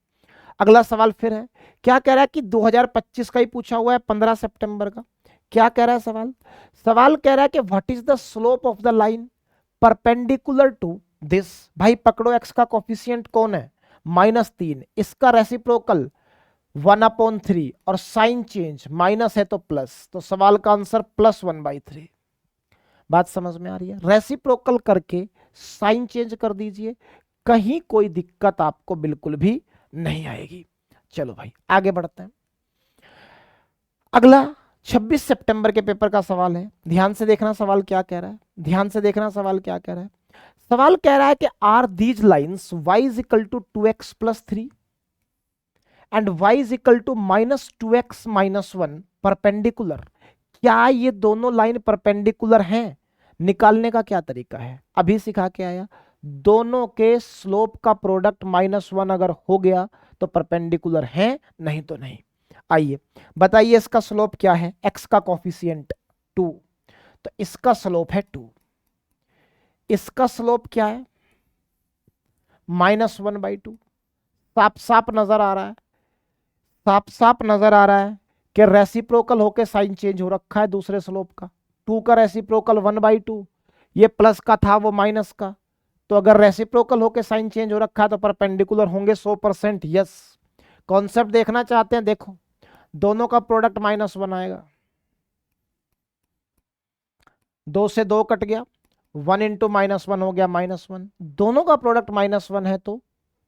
अगला सवाल फिर है, क्या कह रहा है कि 2025 का ही पूछा हुआ है, 15 सितंबर का। क्या कह रहा है सवाल, सवाल कह रहा है कि what is the slope of the line perpendicular to this. भाई पकड़ो, एक्स का कोफिशिएंट कौन है, -3, इसका रेसिप्रोकल 1/3 और साइन चेंज माइनस है तो प्लस, तो सवाल का आंसर +1/3। बात समझ में आ रही है, रेसिप्रोकल करके साइन चेंज कर दीजिए, कहीं कोई दिक्कत आपको बिल्कुल भी नहीं आएगी। चलो भाई आगे बढ़ते हैं। अगला 26 सितंबर के पेपर का सवाल है, ध्यान से देखना सवाल क्या कह रहा है, ध्यान से देखना सवाल क्या कह रहा है। सवाल कह रहा है कि are these lines y is equal to 2x + 3 and y is equal to -2x - 1 perpendicular. क्या ये दोनों लाइन परपेंडिकुलर हैं? निकालने का क्या तरीका है, अभी सिखा के आया। दोनों के स्लोप का प्रोडक्ट -1 अगर हो गया तो परपेंडिकुलर है, नहीं तो नहीं। आइए बताइए इसका स्लोप क्या है, x का कोफिशिएंट 2, तो इसका स्लोप है 2। इसका स्लोप क्या है, -1/2। साफ साफ नजर आ रहा है, साफ साफ नजर आ रहा है कि रेसिप्रोकल होके साइन चेंज हो रखा है दूसरे स्लोप का। 2 का रेसिप्रोकल 1/2, ये प्लस का था वो माइनस का, तो अगर रेसिप्रोकल होके साइन चेंज हो रखा है तो परपेंडिकुलर होंगे 100%। यस, कॉन्सेप्ट देखना चाहते हैं, देखो दोनों का प्रोडक्ट -1 आएगा, 2 से 2 कट गया, 1 इंटू -1 हो गया -1। दोनों का प्रोडक्ट -1 है तो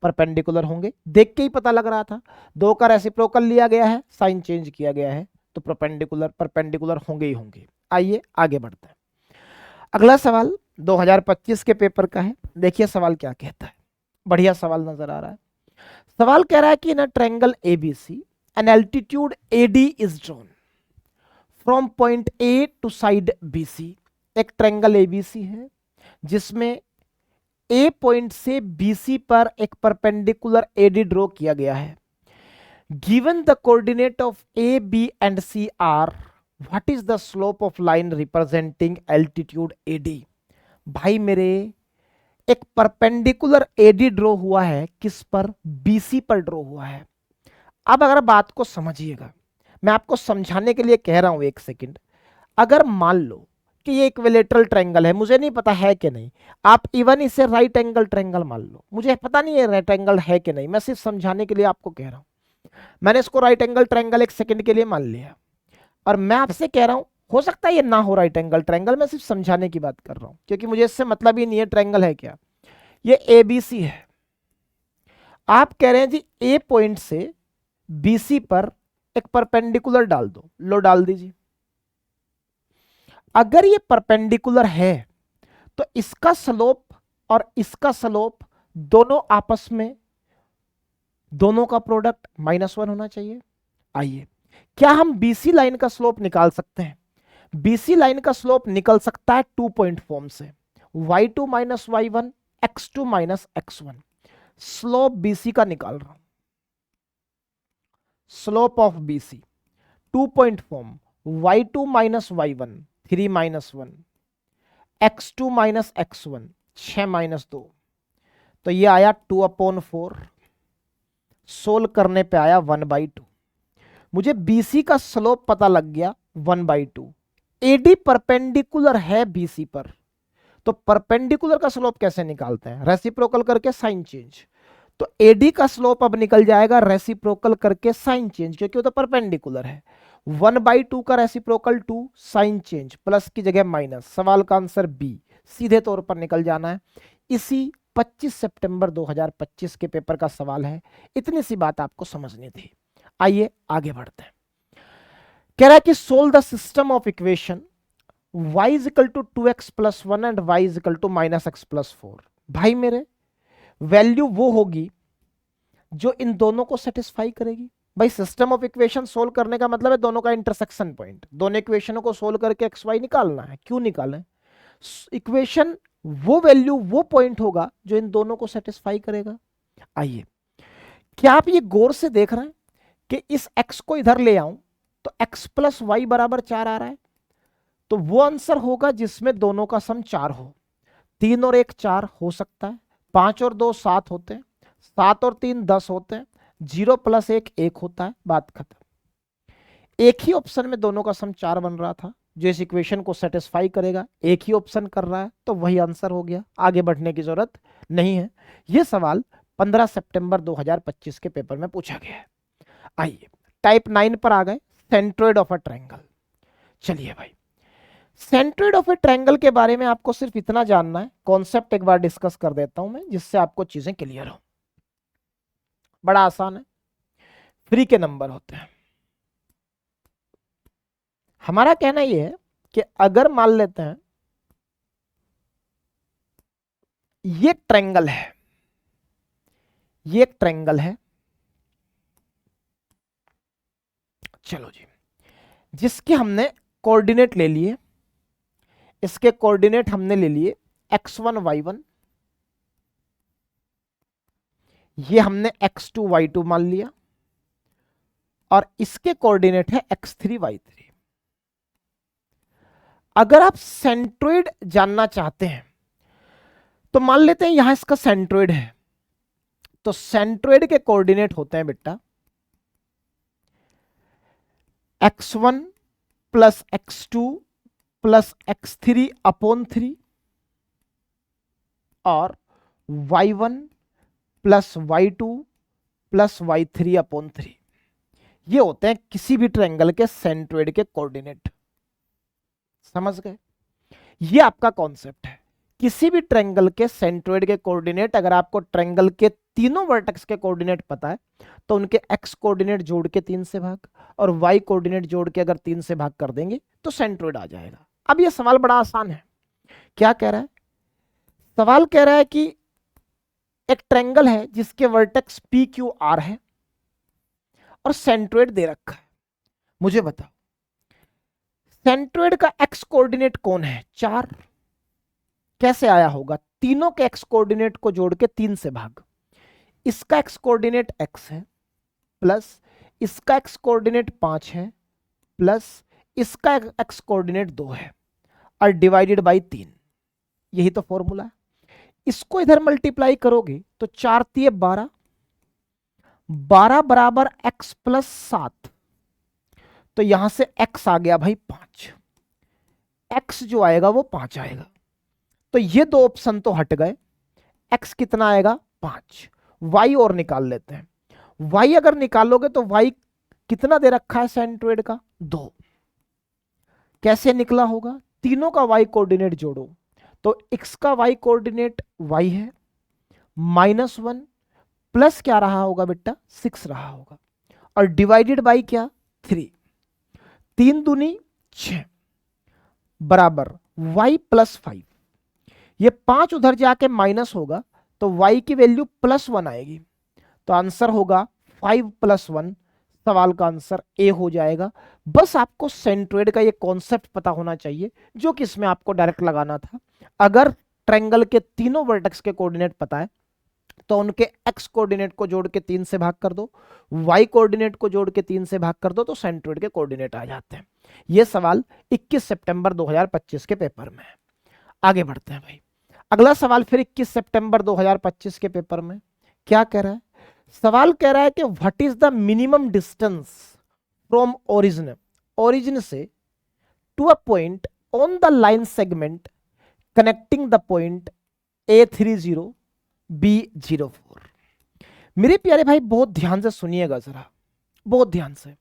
परपेंडिकुलर होंगे, देख के ही पता लग रहा था। 2 का रेसिप्रोकल लिया गया है, साइन चेंज किया गया है, तो परपेंडिकुलर होंगे ही होंगे। आइए आगे बढ़ते हैं। अगला सवाल 2025 के पेपर का है, देखिए सवाल क्या कहता है, बढ़िया सवाल नजर आ रहा है। सवाल कह रहा है कि in a triangle ABC an altitude AD is drawn from point A to side BC. एक ट्रायंगल एबीसी है जिसमें ए पॉइंट से बीसी पर एक परपेंडिकुलर एडी ड्रॉ किया गया है। Given the coordinate of A B and C are, what is the slope of line representing altitude AD. भाई मेरे एक परपेंडिकुलर एडी ड्रॉ हुआ है, किस पर, बीसी पर ड्रॉ हुआ है। अब अगर बात को समझिएगा, मैं आपको समझाने के लिए कह रहा हूं, एक सेकंड। अगर मान लो कि ये इक्विलेटरल ट्रायंगल है, मुझे नहीं पता है कि नहीं, आप इवन इसे राइट एंगल ट्रायंगल मान लो, मुझे पता नहीं है राइट एंगल है कि नहीं, मैं सिर्फ समझाने के लिए आपको कह रहा हूं। मैंने इसको राइट एंगल ट्रायंगल एक सेकंड के लिए मान लिया, और मैं आपसे कह रहा हूं हो सकता है ये ना हो राइट एंगल ट्रायंगल, मैं सिर्फ समझाने की बात कर रहा हूं, क्योंकि मुझे इससे मतलब ही नहीं है ट्रायंगल है क्या। ये एबीसी है, आप कह रहे हैं जी ए पॉइंट से बीसी पर एक परपेंडिकुलर डाल दो, लो डाल दीजिए। अगर ये परपेंडिकुलर है तो इसका स्लोप और इसका स्लोप दोनों आपस में, दोनों का प्रोडक्ट -1 होना चाहिए। आइए, क्या हम बीसी लाइन का स्लोप निकाल सकते हैं? बीसी लाइन का स्लोप निकल सकता है 2 पॉइंट फॉर्म से, y2 minus y1 x2 minus x1। Slope BC का निकाल रहा हूं, slope of BC 2 point form, y2 minus y1 3 minus 1, x2 minus x1 6 minus 2, तो ये आया 2/4। सोल्व करने पे आया 1/2। मुझे बीसी का स्लोप पता लग गया 1/2। एडी परपेंडिकुलर है बीसी पर, तो परपेंडिकुलर का स्लोप कैसे निकालते हैं? रेसिप्रोकल करके साइन चेंज। तो एडी का स्लोप अब निकल जाएगा रेसिप्रोकल करके साइन चेंज, क्योंकि वो तो परपेंडिकुलर है। 1/2 का रेसिप्रोकल 2, साइन चेंज, प्लस की जगह माइनस। सवाल का आंसर बी सीधे तौर पर निकल जाना है। इसी 25 सितंबर 2025 के पेपर का सवाल है। इतनी सी बात आपको समझनी थी। आइए आगे बढ़ते हैं। कह रहा है कि solve the system of equation y is equal to 2x plus 1 and y is equal to minus x plus 4। भाई मेरे, वैल्यू वो होगी जो इन दोनों को सेटिस्फाई करेगी। भाई सिस्टम ऑफ इक्वेशन सोल्व करने का मतलब है दोनों का इंटरसेक्शन पॉइंट, दोनों इक्वेशनों को सोल्व करके एक्स वाई निकालना है। क्यों निकालें? इक्वेशन वो वैल्यू वो पॉइंट होगा जो इन दोनों को सेटिस्फाई करेगा। आइए, क्या आप ये गौर से देख रहे हैं कि इस x को इधर ले आऊं तो x प्लस वाई बराबर 4 आ रहा है, तो वो आंसर होगा जिसमें दोनों का सम 4 हो। 3 और 1 4 हो सकता है, 5 और 2 7 होते हैं, 7 और 3 10 होते हैं, 0 प्लस 1 1 होता है, बात खत्म। एक ही ऑप्शन में दोनों का सम 4 बन रहा था जो इस इक्वेशन को सेटिस्फाई करेगा, एक ही ऑप्शन कर रहा है, तो वही आंसर हो गया। आगे बढ़ने की जरूरत नहीं है। यह सवाल 15 सितंबर 2025 के पेपर में पूछा गया है। आइए टाइप 9 पर आ गए, सेंट्रोइड ऑफ अ ट्रायंगल। चलिए भाई, सेंट्रोइड ऑफ ए ट्रायंगल के बारे में आपको सिर्फ इतना जानना है, कॉन्सेप्ट एक बार डिस्कस कर देता हूं मैं जिससे आपको चीजें क्लियर हो। बड़ा आसान है, फ्री के नंबर होते हैं। हमारा कहना यह है कि अगर मान लेते हैं ये ट्रायंगल है, ये एक ट्रायंगल है, चलो जी, जिसके हमने कोऑर्डिनेट ले लिए, इसके कोऑर्डिनेट हमने ले लिए x1 y1, ये हमने x2 y2 मान लिया, और इसके कोऑर्डिनेट है x3 y3। अगर आप सेंट्रोइड जानना चाहते हैं तो मान लेते हैं यहां इसका सेंट्रोइड है, तो सेंट्रोइड के कोऑर्डिनेट होते हैं बेटा x1 plus x2 plus x3 upon 3 और y1 plus y2 plus y3 upon 3। ये होते हैं किसी भी ट्रायंगल के सेंट्रोइड के कोऑर्डिनेट। समझ गए? ये आपका कॉन्सेप्ट है। किसी भी ट्रायंगल के सेंट्रोइड के कोऑर्डिनेट, अगर आपको ट्रायंगल के तीनों वर्टेक्स के कोऑर्डिनेट पता है तो उनके x कोऑर्डिनेट जोड़ के 3 से भाग और y कोऑर्डिनेट जोड़ के अगर 3 से भाग कर देंगे तो सेंट्रोइड आ जाएगा। अब ये सवाल बड़ा आसान है। क्या कह रहा है? सवाल कह रहा है कि एक ट्रायंगल है जिसके वर्टेक्स पी क्यू आर है और सेंट्रोइड दे रखा है। मुझे बताओ सेंट्रोइड का x कोऑर्डिनेट कौन है? 4। कैसे आया होगा? तीनों के x कोऑर्डिनेट को जोड़ के 3 से भाग। इसका x कोऑर्डिनेट x है, प्लस इसका x कोऑर्डिनेट 5 है, प्लस इसका x कोऑर्डिनेट 2 है, और डिवाइडेड बाई 3। यही तो फॉर्मूला है। इसको इधर मल्टीप्लाई करोगे तो 4 × 3 = 12, 12 बराबर x प्लस 7। तो यहां से x आ गया भाई 5, x जो आएगा वो 5 आएगा। तो ये दो ऑप्शन तो हट गए। x कितना आएगा? 5। y और निकाल लेते हैं। y अगर निकालोगे तो y कितना दे रखा है सेंट्रोइड का? 2। कैसे निकला होगा? तीनों का y कोऑर्डिनेट जोड़ो तो x का y कोऑर्डिनेट y है, -1 प्लस क्या रहा होगा बेटा? 6 रहा होगा, और डिवाइडेड बाई क्या? 3, 3 दूनी 6 बराबर y प्लस 5। ये 5 उधर जाके माइनस होगा तो y की वैल्यू +1 आएगी, तो आंसर होगा 5 + 1। सवाल का आंसर ए हो जाएगा। बस आपको सेंट्रोइड का ये कॉन्सेप्ट पता होना चाहिए जो कि इसमें आपको डायरेक्ट लगाना था। अगर ट्रायंगल के तीनों वर्टेक्स के कोऑर्डिनेट पता है तो उनके x कोऑर्डिनेट को जोड़ के 3 से भाग कर दो, y कोऑर्डिनेट को जोड़ के 3 से भाग कर दो, तो सेंट्रोइड के कोऑर्डिनेट आ जाते हैं। ये सवाल 21 सितंबर 2025 के पेपर में है। आगे बढ़ते हैं भाई। अगला सवाल फिर 21 सितंबर 2025 के पेपर में क्या कह रहा है? सवाल कह रहा है कि what is the minimum distance from origin से to a point on the line segment connecting the point A30 B04। मेरे प्यारे भाई बहुत ध्यान से सुनिएगा जरा, बहुत ध्यान से।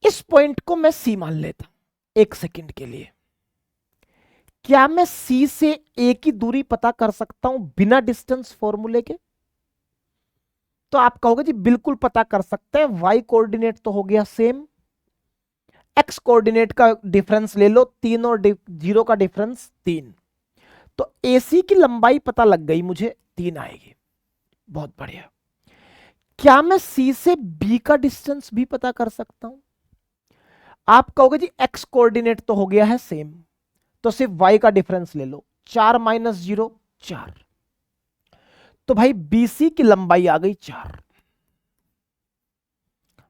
इस पॉइंट को मैं C मान लेता हूं 1 सेकंड के लिए। क्या मैं C से A की दूरी पता कर सकता हूं बिना डिस्टेंस फॉर्मूले के? तो आप कहोगे जी बिल्कुल पता कर सकते हैं, y कोऑर्डिनेट तो हो गया सेम, x कोऑर्डिनेट का डिफरेंस ले लो, 3 और 0 का डिफरेंस 3, तो AC की लंबाई पता लग गई मुझे, 3 आएगी। बहुत बढ़िया। क्या मैं C से B का डिस्टेंस भी पता कर सकता हूं? आप कहोगे जी x कोऑर्डिनेट तो हो गया है सेम, तो सिर्फ y का डिफरेंस ले लो, 4 - 0 4, तो भाई BC की लंबाई आ गई 4।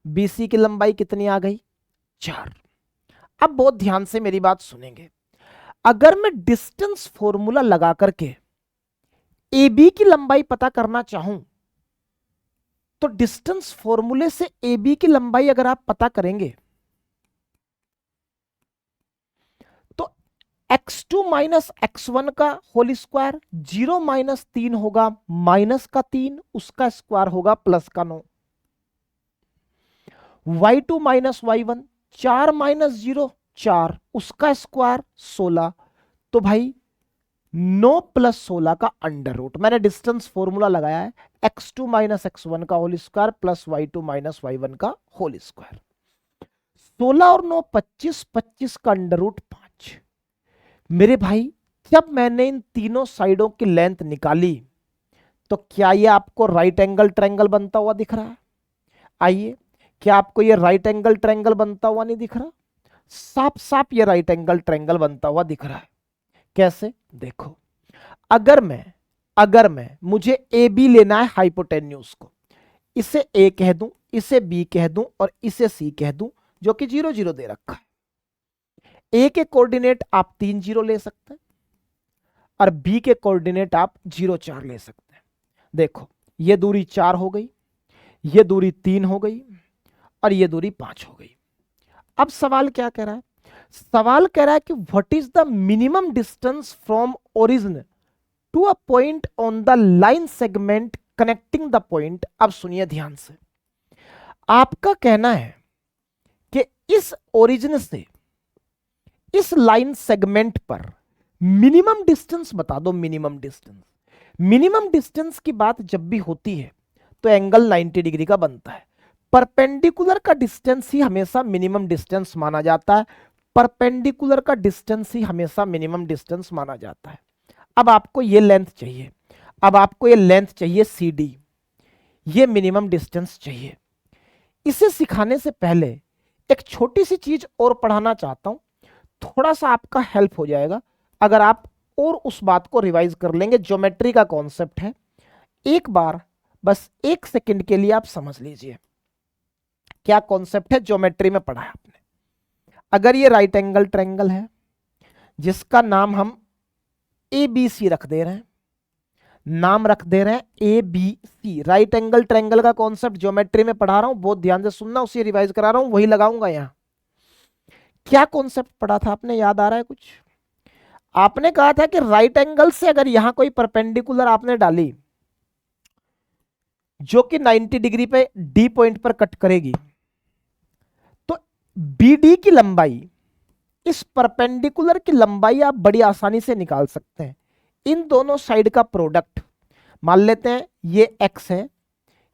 BC की लंबाई कितनी आ गई? 4। अब बहुत ध्यान से मेरी बात सुनेंगे। अगर मैं डिस्टेंस फॉर्मूला लगा करके AB की लंबाई पता करना चाहूं तो डिस्टेंस फॉर्मूले से AB की लंबाई अगर आप पता करेंगे तो x2 - x1 का होल स्क्वायर, 0 - 3 होगा -3, उसका स्क्वायर होगा +9, y2 - y1, 4 - 0 4, उसका स्क्वायर 16, तो भाई 9 + 16 का अंडर रूट। मैंने डिस्टेंस फॉर्मूला लगाया है x2 - x1 का whole square plus y2 - y1 का होल स्क्वायर। 16 और 9 25, 25 का अंडर रूट 5। मेरे भाई जब मैंने इन तीनों साइडों की लेंथ निकाली तो क्या ये आपको राइट एंगल ट्रायंगल बनता हुआ दिख रहा है? आइए, क्या आपको ये राइट एंगल ट्रायंगल बनता हुआ नहीं दिख रहा? साफ साफ ये राइट एंगल ट्रायंगल बनता हुआ दिख रहा है। कैसे? देखो, अगर मैं मुझे ए बी लेना है हाइपोटेन्यूज को, इसे ए कह दूं, इसे बी कह दूं और इसे सी कह दूं, जो कि 0 0 दे रखा है। ए के कोऑर्डिनेट आप 3 0 ले सकते हैं और बी के कोऑर्डिनेट आप 0 4 ले सकते हैं। देखो, ये दूरी 4 हो गई, ये दूरी 3 हो गई और ये दूरी 5 हो गई। अब सवाल क्या कह रहा है? सवाल कह रहा है कि what is the minimum distance from origin to a point on the line segment connecting the point. अब सुनिए ध्यान से, आपका कहना है कि इस ओरिजिन से इस लाइन सेगमेंट पर मिनिमम डिस्टेंस बता दो। मिनिमम डिस्टेंस की बात जब भी होती है तो एंगल 90 डिग्री का बनता है। परपेंडिकुलर का डिस्टेंस ही हमेशा मिनिमम डिस्टेंस माना जाता है। परपेंडिकुलर का डिस्टेंस ही हमेशा मिनिमम डिस्टेंस माना जाता है। अब आपको ये लेंथ चाहिए, अब आपको ये लेंथ चाहिए CD, ये मिनिमम डिस्टेंस चाहिए। इसे सिखाने से पहले एक छोटी सी चीज और पढ़ाना चाहता हूं, थोड़ा सा आपका हेल्प हो जाएगा अगर आप और उस बात को रिवाइज कर लेंगे। ज्योमेट्री का कॉन्सेप्ट है, एक बार बस 1 सेकंड के लिए आप समझ लीजिए क्या कॉन्सेप्ट है। ज्योमेट्री में पढ़ा है आपने। अगर ये राइट एंगल ट्रायंगल है जिसका नाम हम ABC रख दे रहे हैं, नाम रख दे रहे हैं ABC, राइट एंगल ट्रायंगल का कॉन्सेप्ट ज्योमेट्री में पढ़ा रहा हूं, बहुत ध्यान से सुनना, उसे रिवाइज करा रहा हूं, वही लगाऊंगा यहां। क्या कॉन्सेप्ट पढ़ा था आपने, याद आ रहा है कुछ? आपने कहा था कि राइट एंगल से अगर यहां कोई परपेंडिकुलर आपने डाली जो कि 90 डिग्री पे D पॉइंट पर कट करेगी, तो BD की लंबाई, इस परपेंडिकुलर की लंबाई आप बड़ी आसानी से निकाल सकते हैं। इन दोनों साइड का प्रोडक्ट मान लेते हैं, ये x है,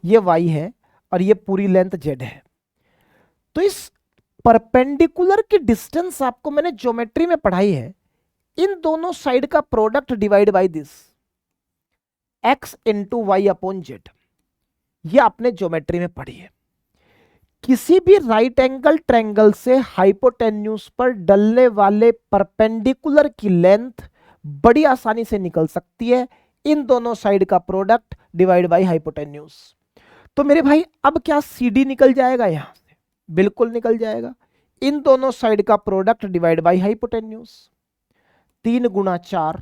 ये y है, और ये पूरी लेंथ z है। तो इस परपेंडिकुलर की डिस्टेंस आपको मैंने ज्योमेट्री में पढ़ाई है, इन दोनों साइड का product divide by this x into y upon z, ये आपने ज्योमेट्री में पढ़ी है। किसी भी राइट एंगल ट्रायंगल से हाइपोटेन्यूज पर डलने वाले परपेंडिकुलर की लेंथ बड़ी आसानी से निकल सकती है, इन दोनों साइड का प्रोडक्ट डिवाइड बाय हाइपोटेन्यूज। तो मेरे भाई अब क्या CD निकल जाएगा यहां से? बिल्कुल निकल जाएगा। इन दोनों साइड का प्रोडक्ट डिवाइड बाय हाइपोटेन्यूज, 3 गुणा 4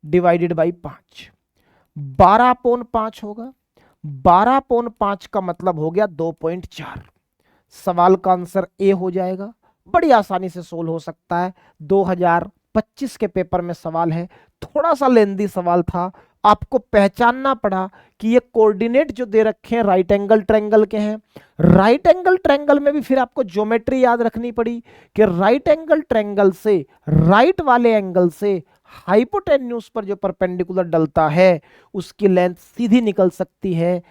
डिवाइडेड बाई 5, 12/5 होगा। 12/5 का मतलब हो गया 2.4। सवाल का आंसर ए हो जाएगा, बड़ी आसानी से सोल्व हो सकता है। 2025 के पेपर में सवाल है, थोड़ा सा लेंदी सवाल था, आपको पहचानना पड़ा कि ये कोऑर्डिनेट जो दे रखे हैं राइट एंगल ट्रायंगल के हैं। राइट एंगल ट्रायंगल में भी फिर आपको ज्योमेट्री याद रखनी पड़ी कि राइट एंगल ट्रायंगल से राइट वाले एंगल से हाइपोटेन्यूज पर जो परपेंडिकुलर डलता है उसकी लेंथ सीधी निकल सकती है।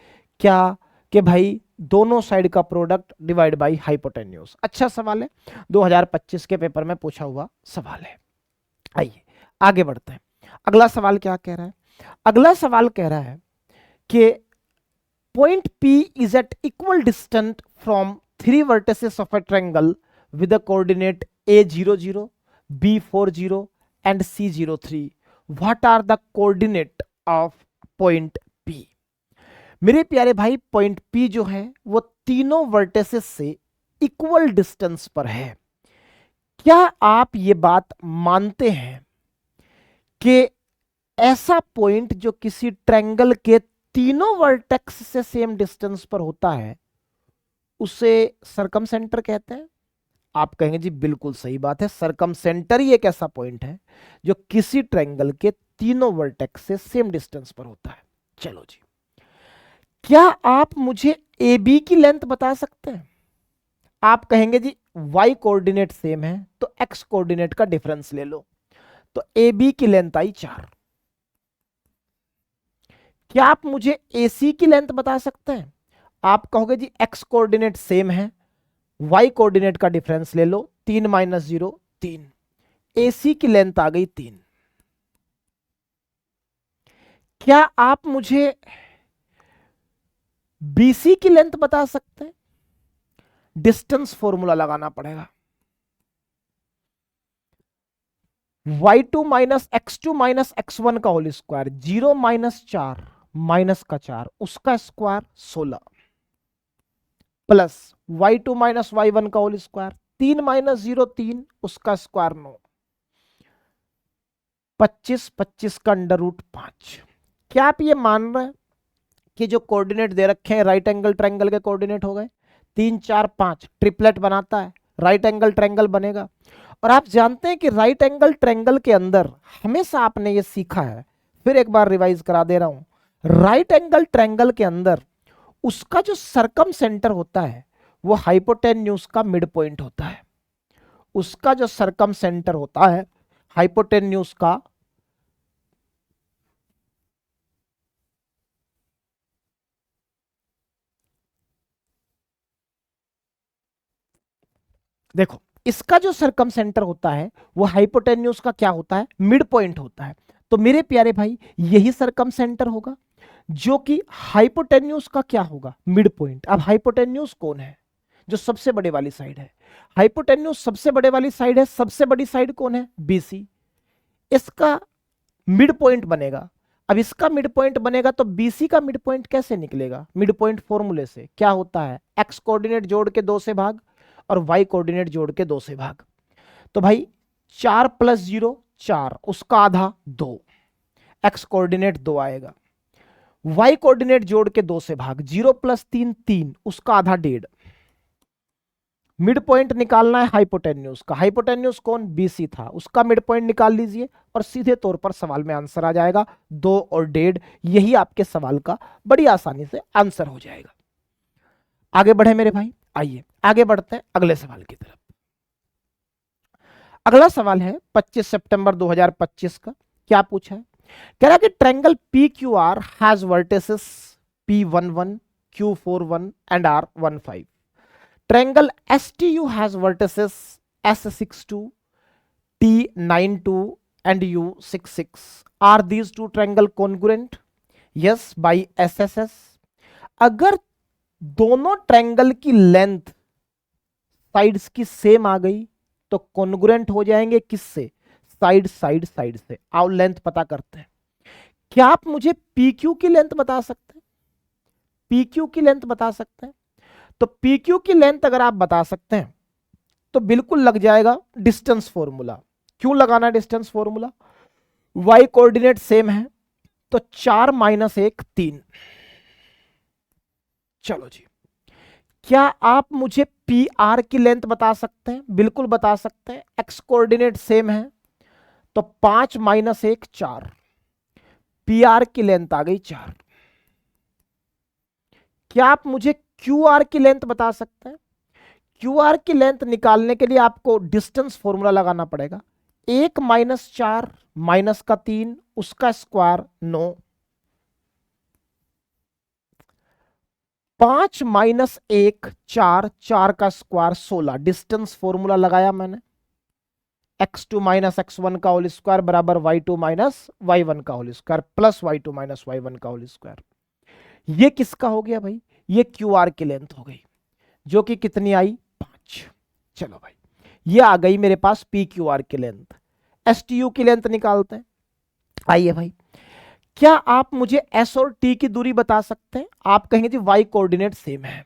क्या कि भाई दोनों साइड का प्रोडक्ट डिवाइड बाय हाइपोटेन्यूज। अच्छा सवाल है, 2025 के पेपर में पूछा हुआ सवाल है। आइए आगे बढ़ते हैं। अगला सवाल क्या कह रहा है? अगला सवाल कह रहा है कि point P is at equal distance from 3 vertices of a triangle with the coordinate A00, B40 and C03. What are the coordinate of point P? मेरे प्यारे भाई, पॉइंट P जो है वो तीनों वर्टिसेस से इक्वल डिस्टेंस पर है। क्या आप ये बात मानते हैं कि ऐसा पॉइंट जो किसी ट्रायंगल के तीनों वर्टेक्स से सेम डिस्टेंस पर होता है उसे सर्कम सेंटर कहते हैं? आप कहेंगे जी बिल्कुल सही बात है, सर्कम सेंटर ही एक ऐसा पॉइंट है जो किसी ट्रायंगल के तीनों वर्टेक्स से सेम डिस्टेंस पर होता है। चलो जी, क्या आप मुझे AB की लेंथ बता सकते हैं? आप कहेंगे जी y कोऑर्डिनेट सेम है तो x कोऑर्डिनेट का डिफरेंस ले लो, तो AB की लेंथ आई 4। क्या आप मुझे AC की लेंथ बता सकते हैं? आप कहोगे जी x कोऑर्डिनेट सेम है, y कोऑर्डिनेट का डिफरेंस ले लो, 3 - 0 3, AC की लेंथ आ गई 3। क्या आप मुझे BC की लेंथ बता सकते हैं? डिस्टेंस फॉर्मूला लगाना पड़ेगा, y2 - x2 - x1 का होल स्क्वायर, 0 - 4 माइनस का 4 उसका स्क्वायर 16 प्लस y2 - y1 का होल स्क्वायर, 3 - 0 3 उसका स्क्वायर 9, 25 25 का √5। क्या आप ये मान रहे हैं कि जो कोऑर्डिनेट दे रखे हैं राइट एंगल ट्रायंगल के कोऑर्डिनेट हो गए? 3 4 5 ट्रिपलेट बनाता है, राइट एंगल ट्रायंगल बनेगा। और आप जानते हैं कि राइट एंगल ट्रायंगल के अंदर हमेशा आपने ये सीखा है, फिर एक बार रिवाइज करा दे रहा हूं, राइट एंगल ट्रायंगल के अंदर उसका जो सर्कम सेंटर होता है वो हाइपोटेन्यूज का मिड पॉइंट होता है। उसका जो सर्कम सेंटर होता है हाइपोटेन्यूज का देखो, इसका जो सर्कम सेंटर होता है वो हाइपोटेन्यूज का क्या होता है? मिड पॉइंट होता है। तो मेरे प्यारे भाई यही सर्कम सेंटर होगा जो कि हाइपोटेन्यूज का क्या होगा? Mid point. अब हाइपोटेन्यूज कौन है? जो सबसे बड़े वाली साइड है। हाइपोटेन्यूज सबसे बड़े वाली साइड है, सबसे बड़ी साइड कौन है? BC। इसका मिड पॉइंट बनेगा। अब इसका मिड पॉइंट बनेगा तो BC का मिड पॉइंट कैसे निकलेगा? मिड पॉइंट फॉर्मूले से क्या होता है? x कोऑर्डिनेट जोड़ के 2 से भाग और y कोऑर्डिनेट जोड़ के 2 से भाग। तो भाई 4 + 0 4 उसका आधा 2, x कोऑर्डिनेट 2 आएगा, y कोऑर्डिनेट जोड़ के 2 से भाग, 0 + 3 3 उसका आधा 1.5। मिड पॉइंट निकालना है हाइपोटेन्यूज का। हाइपोटेन्यूज कौन? BC था, उसका मिड पॉइंट निकाल लीजिए और सीधे तौर पर सवाल में आंसर आ जाएगा 2 और 1.5। यही आपके सवाल का बड़ी आसानी से आंसर हो जाएगा। आगे बढ़े मेरे भाई, आइए आगे बढ़ते हैं अगले सवाल की तरफ। अगला सवाल है 25 सितंबर 2025 का। क्या पूछा है? कह रहा है कि triangle PQR has vertices P11 Q41 and R15. Triangle STU has vertices S62, T92 and U66. Are these two triangle congruent? Yes, by SSS. अगर दोनों ट्रायंगल की लेंथ साइड्स की सेम आ गई तो कॉन्ग्रुएंट हो जाएंगे किससे? साइड साइड साइड से। आओ लेंथ पता करते हैं। क्या आप मुझे PQ की लेंथ बता सकते हैं? PQ की लेंथ बता सकते हैं? तो PQ की लेंथ अगर आप बता सकते हैं तो बिल्कुल लग जाएगा डिस्टेंस फॉर्मूला। क्यों लगाना distance formula? y coordinate same है तो 4 - 1 3। चलो जी, क्या आप मुझे PR की लेंथ बता सकते हैं? बिल्कुल बता सकते हैं। x कोऑर्डिनेट सेम है तो 5 - 1 4। PR की लेंथ आ गई 4। क्या आप मुझे QR की लेंथ बता सकते हैं? QR की लेंथ निकालने के लिए आपको डिस्टेंस फॉर्मूला लगाना पड़ेगा। 1 - 4 माइनस का 3 उसका स्क्वायर 9, 5 - 1 4, 4 का स्क्वायर 16। डिस्टेंस फॉर्मूला लगाया मैंने। x2 - x1 का होल स्क्वायर बराबर y2 - y1 का whole square plus y2 - y1 का होल स्क्वायर। ये किसका हो गया भाई? ये QR की लेंथ हो गई जो कि कितनी आई? 5। चलो भाई, ये आ गई मेरे पास PQR की लेंथ। STU की लेंथ निकालते हैं। आइए भाई, क्या आप मुझे S और T की दूरी बता सकते हैं? आप कहेंगे जी y कोऑर्डिनेट सेम है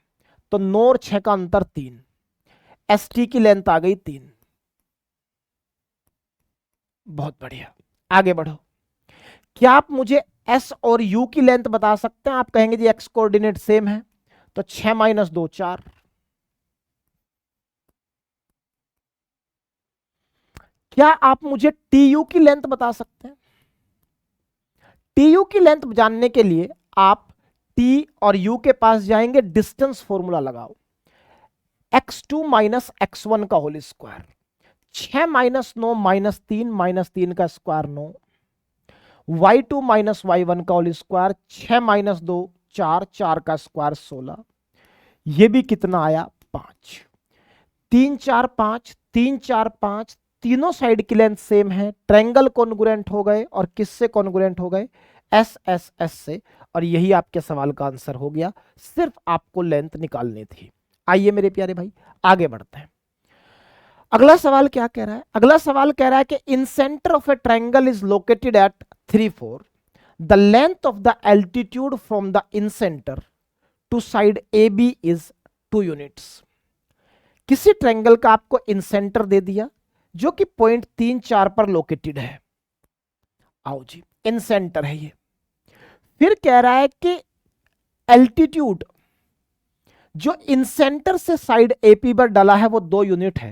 तो 9 और 6 का अंतर 3। ST की लेंथ आ गई 3। बहुत बढ़िया, आगे बढ़ो। क्या आप मुझे S और U की लेंथ बता सकते हैं? आप कहेंगे जी x कोऑर्डिनेट सेम है तो 6 - 2 4। क्या आप मुझे TU की लेंथ बता सकते हैं? TU की लेंथ जानने के लिए आप T और U के पास जाएंगे, डिस्टेंस फॉर्मूला लगाओ। x2 - x1 का होल स्क्वायर, 6 - 9 -3 -3 का स्क्वायर 9, y2 - y1 का होल स्क्वायर, 6 - 2 4, 4 का स्क्वायर 16। ये भी कितना आया? 5। 3 4 5, 3 4 5, तीनों साइड की लेंथ सेम है। ट्रायंगल कॉन्ग्रुएंट हो गए और किससे कॉन्ग्रुएंट हो गए? SSS से। और यही आपके सवाल का आंसर हो गया। सिर्फ आपको लेंथ निकालनी थी। आइए मेरे प्यारे भाई, आगे बढ़ते हैं। अगला सवाल क्या कह रहा है? अगला सवाल कह रहा है कि incentre of a triangle is located at 3 4, the length of the altitude from the incentre to side AB is 2 units. किसी ट्रायंगल का आपको इन सेंटर दे दिया जो कि पॉइंट 3 4 पर लोकेटेड है। आओ जी, इन सेंटर है ये। फिर कह रहा है कि एल्टीट्यूड जो इन सेंटर से साइड AP पर डाला है वो 2 यूनिट है।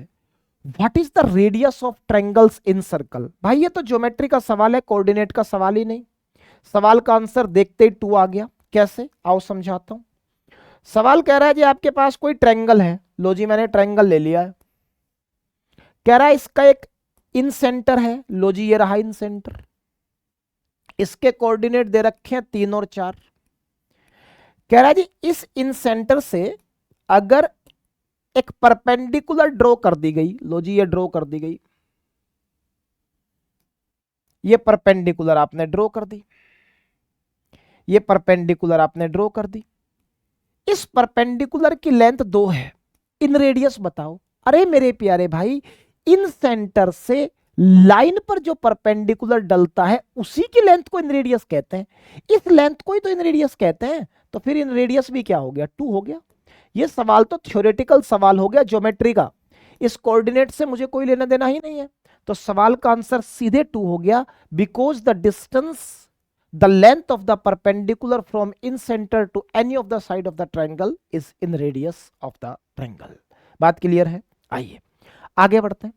What is the radius of triangles in circle? भाई ये तो ज्योमेट्री का सवाल है, कोऑर्डिनेट का सवाल ही नहीं। सवाल का आंसर देखते ही 2 आ गया। कैसे? आओ समझाता हूं। सवाल कह रहा है जी आपके पास कोई ट्रायंगल है। लो जी, मैंने ट्रायंगल ले लिया है। कह रहा है इसका एक इन सेंटर है। लो जी, ये रहा इन सेंटर। इसके कोऑर्डिनेट दे रखे हैं 3 और 4। कह रहा है जी इस इन सेंटर से अगर एक परपेंडिकुलर ड्रॉ कर दी गई। लो जी, ये ड्रॉ कर दी गई। ये परपेंडिकुलर आपने ड्रॉ कर दी। ये परपेंडिकुलर आपने ड्रॉ कर दी। इस परपेंडिकुलर की लेंथ 2 है। इन रेडियस बताओ। अरे मेरे प्यारे भाई, इन सेंटर से लाइन पर जो परपेंडिकुलर डलता है उसी की लेंथ को इन रेडियस कहते हैं। इस लेंथ को ही तो इन रेडियस कहते हैं। तो फिर इन रेडियस भी क्या हो गया? 2 हो गया। ये सवाल तो थ्योरेटिकल सवाल हो गया, ज्योमेट्री का। इस कोऑर्डिनेट से मुझे कोई लेना देना ही नहीं है। तो सवाल का आंसर सीधे 2 हो गया। Because the distance, the length of the perpendicular from in center to any of the side of the triangle is in radius of the triangle। बात क्लियर है? आइए आगे बढ़ते हैं।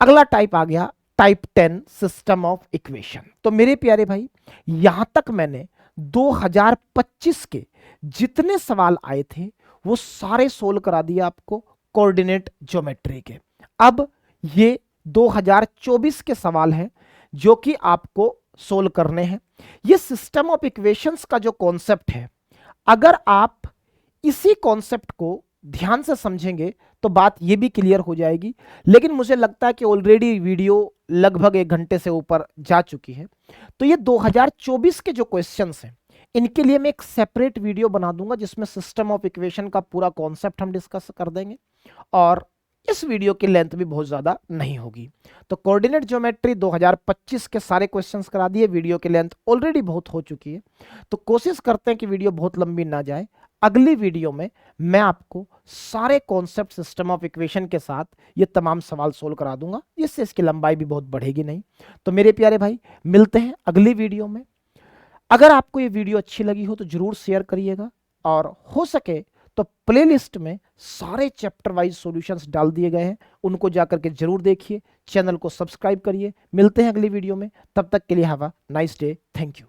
अगला टाइप आ गया टाइप 10, सिस्टम ऑफ इक्वेशन। तो मेरे प्यारे भाई, यहां तक मैंने 2025 के जितने सवाल आए थे वो सारे सोल्व करा दिया आपको कोऑर्डिनेट ज्योमेट्री के। अब ये 2024 के सवाल हैं जो कि आपको सोल्व करने हैं। ये सिस्टम ऑफ इक्वेशंस का जो कॉन्सेप्ट है, अगर आप इसी कॉन्सेप्ट को ध्यान से समझेंगे तो बात ये भी क्लियर हो जाएगी। लेकिन मुझे लगता है कि ऑलरेडी वीडियो लगभग 1 घंटे से ऊपर जा चुकी है, तो ये 2024 के जो क्वेश्चंस हैं इनके लिए मैं एक सेपरेट वीडियो बना दूंगा जिसमें सिस्टम ऑफ इक्वेशन का पूरा कॉन्सेप्ट हम डिस्कस कर देंगे, और इस वीडियो की लेंथ भी बहुत ज्यादा नहीं होगी। तो कोऑर्डिनेट ज्योमेट्री 2025 के सारे क्वेश्चंस करा दिए, वीडियो की लेंथ ऑलरेडी बहुत हो चुकी है, तो कोशिश करते हैं कि वीडियो बहुत लंबी ना जाए। अगली वीडियो में मैं आपको सारे कॉन्सेप्ट सिस्टम ऑफ इक्वेशन के साथ ये तमाम सवाल सोल्व करा दूंगा, जिससे इसकी लंबाई भी बहुत बढ़ेगी नहीं। तो मेरे प्यारे भाई, मिलते हैं अगली वीडियो में। अगर आपको ये वीडियो अच्छी लगी हो तो जरूर शेयर करिएगा, और हो सके तो प्लेलिस्ट में सारे चैप्टर वाइज सॉल्यूशंस डाल दिए गए हैं, उनको जाकर के जरूर देखिए, चैनल को सब्सक्राइब करिए। मिलते हैं अगली वीडियो में, तब तक के लिए have a nice day, thank you.